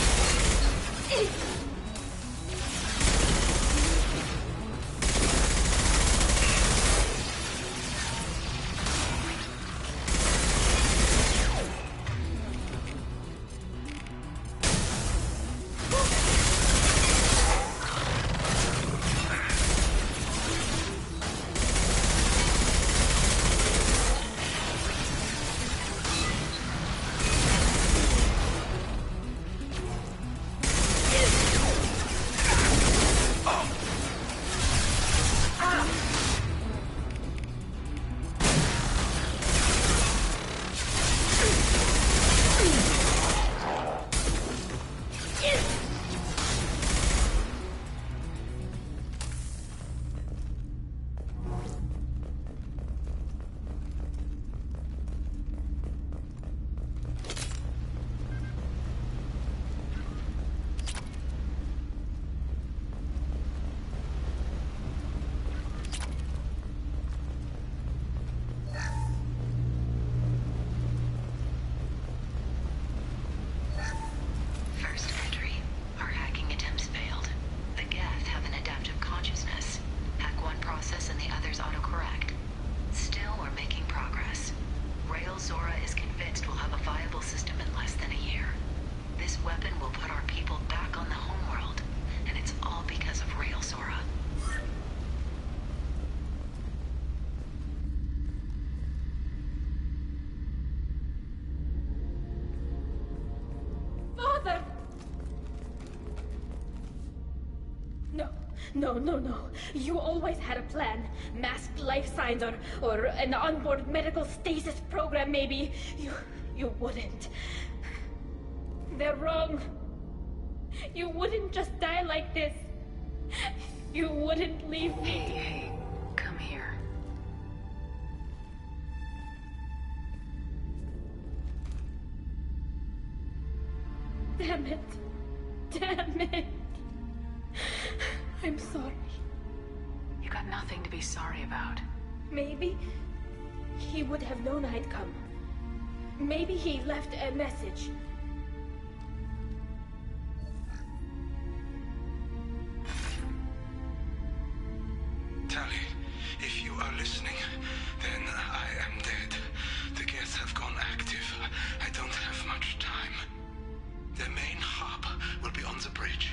No. You always had a plan. Masked life signs or an onboard medical stasis program, maybe. You wouldn't. They're wrong. You wouldn't just die like this. You wouldn't leave me. Hey, come here. Damn it. I'm sorry. You got nothing to be sorry about. Maybe he would have known I'd come. Maybe he left a message. Tali, if you are listening, then I am dead. The Geth have gone active. I don't have much time. The main hub will be on the bridge.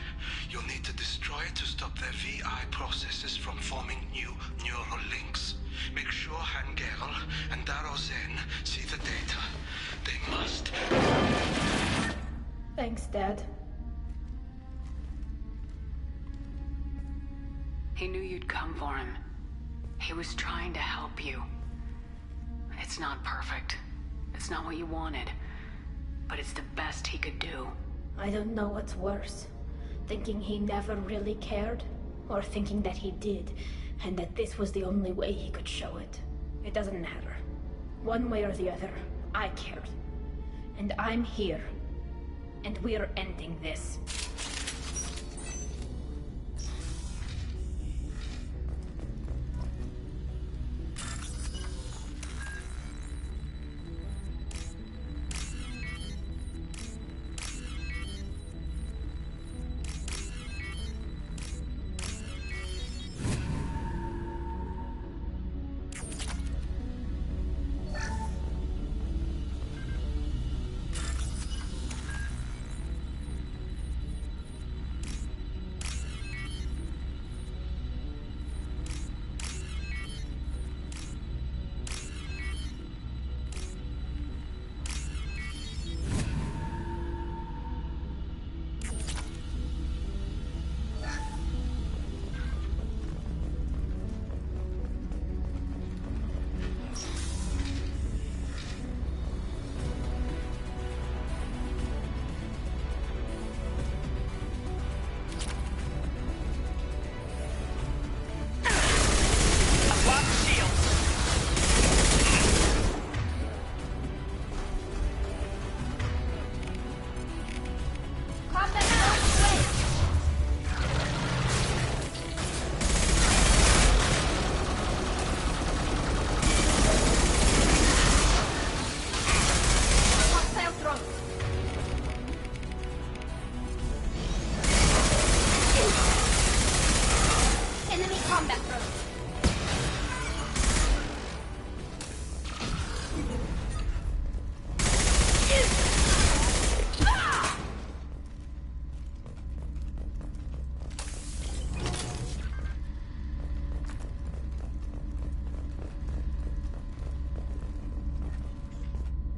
You'll need to destroy it to stop their VI processes from forming new neural links. Make sure Hangerl and Darozen see the data. They must. Thanks, Dad. He knew you'd come for him. He was trying to help you. It's not perfect. It's not what you wanted. But it's the best he could do. I don't know what's worse. Thinking he never really cared, or thinking that he did, and that this was the only way he could show it. It doesn't matter. One way or the other, I cared. And I'm here. And we're ending this.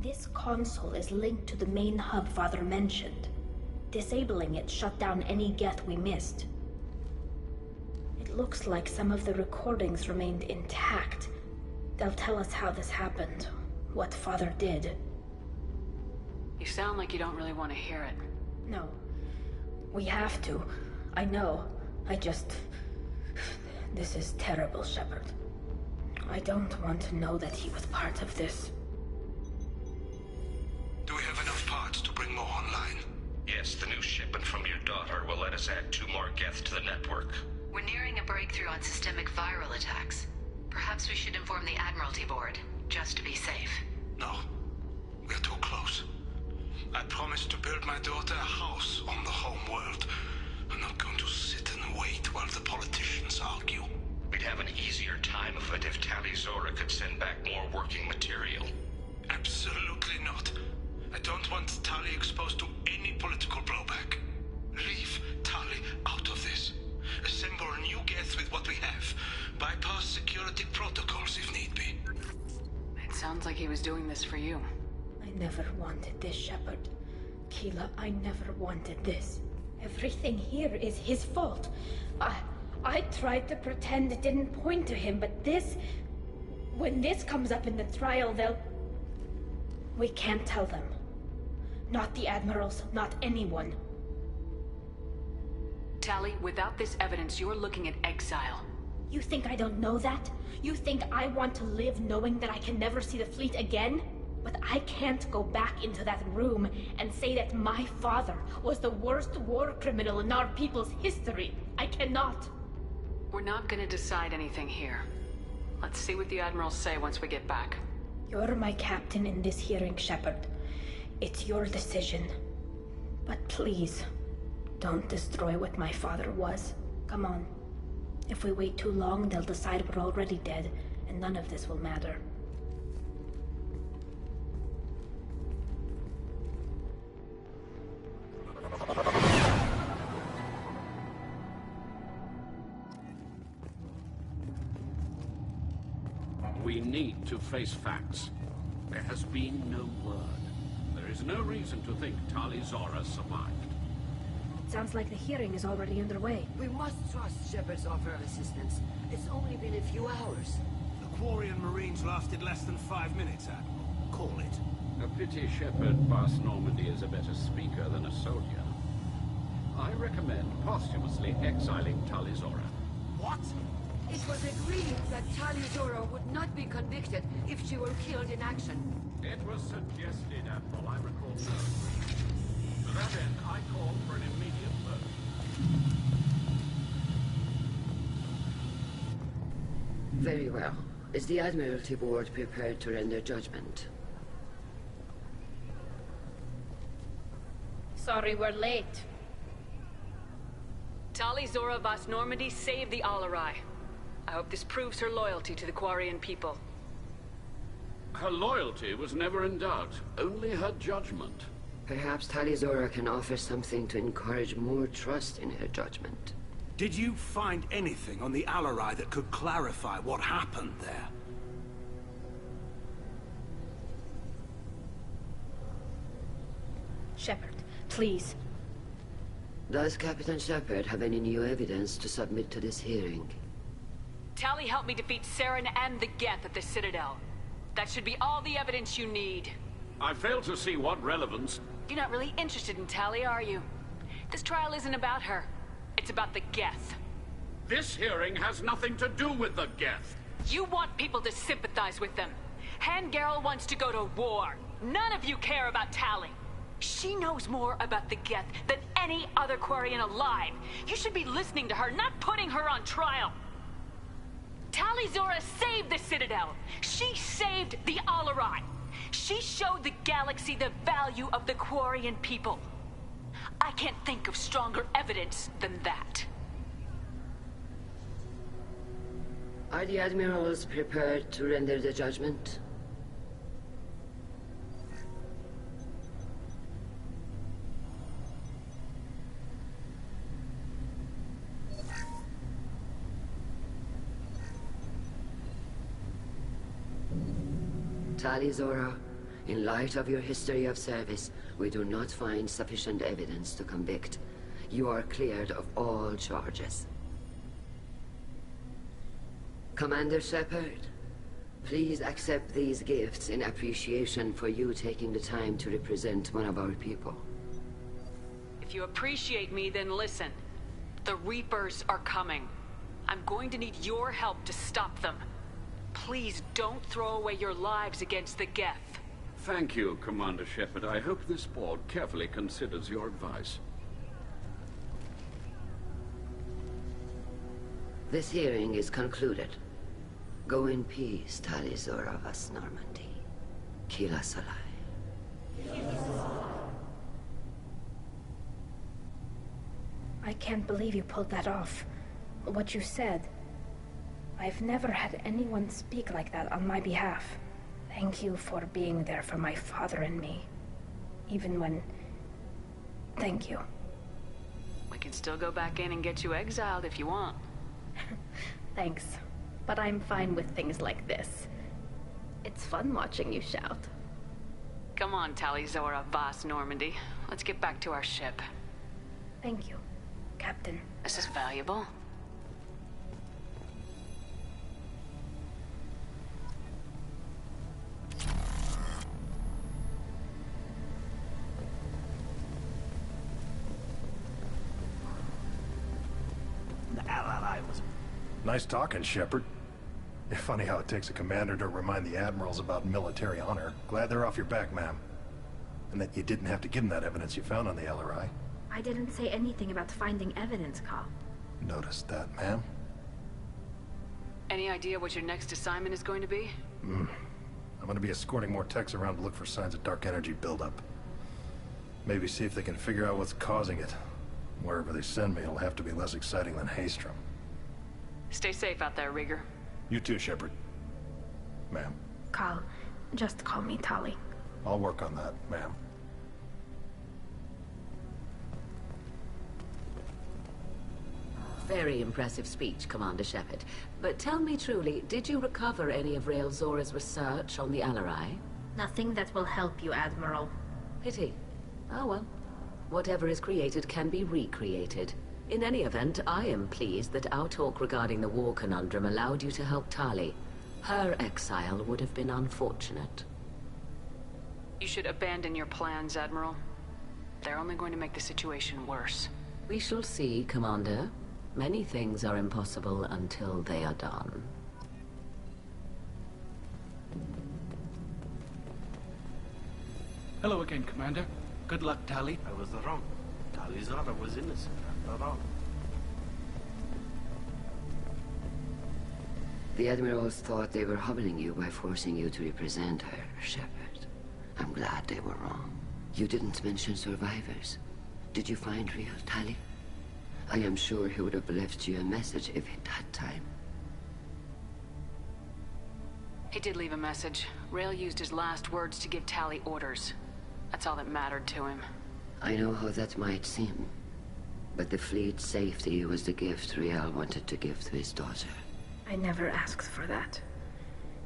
This console is linked to the main hub Father mentioned. Disabling it shut down any Geth we missed. It looks like some of the recordings remained intact. They'll tell us how this happened, what Father did. You sound like you don't really want to hear it. No. We have to. I know. This is terrible, Shepard. I don't want to know that he was part of this. Do we have enough parts to bring more online? Yes, the new shipment from your daughter will let us add 2 more Geth to the network. We're nearing a breakthrough on systemic viral attacks. Perhaps we should inform the Admiralty Board, just to be safe. No. We're too close. I promised to build my daughter a house on the home world. I'm not going to sit and wait while the politicians argue. We'd have an easier time of it if Tali Zora could send back more working material. Absolutely not. I don't want Tali exposed to any political blowback. Leave Tali out of this. Assemble new Geth with what we have. Bypass security protocols if need be. It sounds like he was doing this for you. I never wanted this, Shepard. Keela, I never wanted this. Everything here is his fault. I tried to pretend it didn't point to him, but this... When this comes up in the trial, they'll... We can't tell them. Not the Admirals, not anyone. Tali, without this evidence, you're looking at exile. You think I don't know that? You think I want to live knowing that I can never see the fleet again? But I can't go back into that room and say that my father was the worst war criminal in our people's history. I cannot. We're not gonna decide anything here. Let's see what the Admirals say once we get back. You're my captain in this hearing, Shepard. It's your decision. But please, don't destroy what my father was. Come on. If we wait too long, they'll decide we're already dead, and none of this will matter. We need to face facts. There has been no word. There is no reason to think Tali Zora survived. It sounds like the hearing is already underway. We must trust Shepard's offer of assistance. It's only been a few hours. The Quarian Marines lasted less than 5 minutes, Admiral. Call it. A pity Shepard Bas Normandy is a better speaker than a soldier. I recommend posthumously exiling Tali Zora. What? It was agreed that Tali Zora would not be convicted if she were killed in action. It was suggested, Admiral. I recall no. To that end, I call for an immediate vote. Very well. Is the Admiralty Board prepared to render judgment? Sorry we're late. Tali Zora Vas Normandy saved the Alarai. I hope this proves her loyalty to the Quarian people. Her loyalty was never in doubt, only her judgment. Perhaps Tali Zora can offer something to encourage more trust in her judgment. Did you find anything on the Alarai that could clarify what happened there? Shepard, please. Does Captain Shepard have any new evidence to submit to this hearing? Tali helped me defeat Saren and the Geth at the Citadel. That should be all the evidence you need. I fail to see what relevance... You're not really interested in Tali, are you? This trial isn't about her. It's about the Geth. This hearing has nothing to do with the Geth. You want people to sympathize with them. Han Garel wants to go to war. None of you care about Tali. She knows more about the Geth than any other Quarian alive. You should be listening to her, not putting her on trial. Tali Zora saved the Citadel. She saved the Alarai. She showed the galaxy the value of the Quarian people. I can't think of stronger evidence than that. Are the Admirals prepared to render the judgment? Tali Zora, in light of your history of service, we do not find sufficient evidence to convict. You are cleared of all charges. Commander Shepard, please accept these gifts in appreciation for you taking the time to represent one of our people. If you appreciate me, then listen. The Reapers are coming. I'm going to need your help to stop them. Please don't throw away your lives against the Geth. Thank you, Commander Shepard. I hope this board carefully considers your advice. This hearing is concluded. Go in peace, Tali Zora Vas Normandy. Kila Salai. I can't believe you pulled that off. What you said. I've never had anyone speak like that on my behalf. Thank you for being there for my father and me. Even when... Thank you. We can still go back in and get you exiled if you want. Thanks. But I'm fine with things like this. It's fun watching you shout. Come on, Tali Zora Vas Normandy. Let's get back to our ship. Thank you, Captain. This is valuable. Nice talking, Shepard. It's funny how it takes a commander to remind the admirals about military honor. Glad they're off your back, ma'am. And that you didn't have to give them that evidence you found on the LRI. I didn't say anything about finding evidence, Cal. Noticed that, ma'am. Any idea what your next assignment is going to be? I'm gonna be escorting more techs around to look for signs of dark energy buildup. Maybe see if they can figure out what's causing it. Wherever they send me, it'll have to be less exciting than Haystrom. Stay safe out there, Rieger. You too, Shepard. Ma'am. Cal, just call me Tali. I'll work on that, ma'am. Very impressive speech, Commander Shepard. But tell me truly, did you recover any of Rael Zora's research on the Alarai? Nothing that will help you, Admiral. Pity. Oh well. Whatever is created can be recreated. In any event, I am pleased that our talk regarding the war conundrum allowed you to help Tali. Her exile would have been unfortunate. You should abandon your plans, Admiral. They're only going to make the situation worse. We shall see, Commander. Many things are impossible until they are done. Hello again, Commander. Good luck, Tali. I was wrong. Tali Zora was innocent after all. The Admirals thought they were humbling you by forcing you to represent her, Shepard. I'm glad they were wrong. You didn't mention survivors. Did you find real Tali? I am sure he would have left you a message if he'd had time. He did leave a message. Rael used his last words to give Tali orders. That's all that mattered to him. I know how that might seem, but the fleet's safety was the gift Rael wanted to give to his daughter. I never asked for that.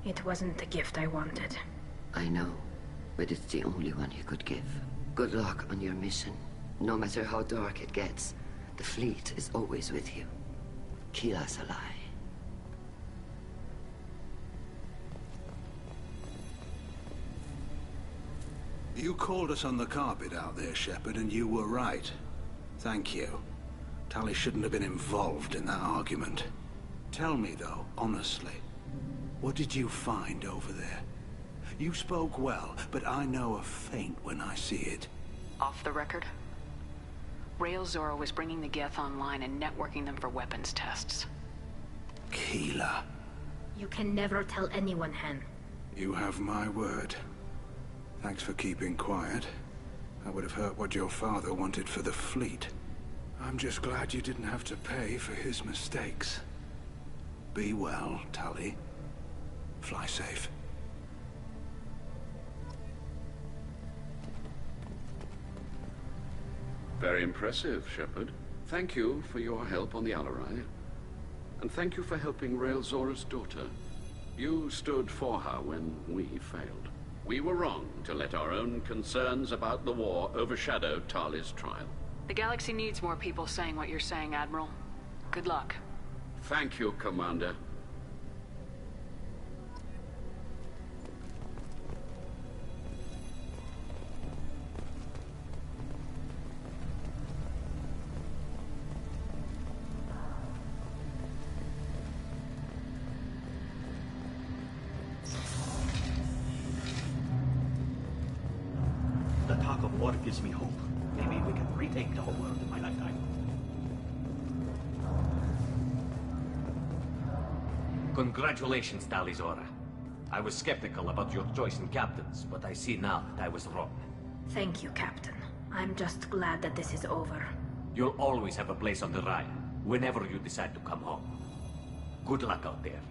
It wasn't the gift I wanted. I know, but it's the only one he could give. Good luck on your mission. No matter how dark it gets, the fleet is always with you. Kila Salai. You called us on the carpet out there, Shepard, and you were right. Thank you. Tali shouldn't have been involved in that argument. Tell me, though, honestly, what did you find over there? You spoke well, but I know a feint when I see it. Off the record? Rael Zora was bringing the Geth online and networking them for weapons tests. Kila. You can never tell anyone, Hen. You have my word. Thanks for keeping quiet. I would have hurt what your father wanted for the fleet. I'm just glad you didn't have to pay for his mistakes. Be well, Tali. Fly safe. Very impressive, Shepard. Thank you for your help on the Alarai. And thank you for helping Rael Zora's daughter. You stood for her when we failed. We were wrong to let our own concerns about the war overshadow Tali's trial. The galaxy needs more people saying what you're saying, Admiral. Good luck. Thank you, Commander. The talk of war gives me hope. Maybe we can retake the whole world in my lifetime. Congratulations, Tali Zora. I was skeptical about your choice in captains, but I see now that I was wrong. Thank you, Captain. I'm just glad that this is over. You'll always have a place on the Raya, whenever you decide to come home. Good luck out there.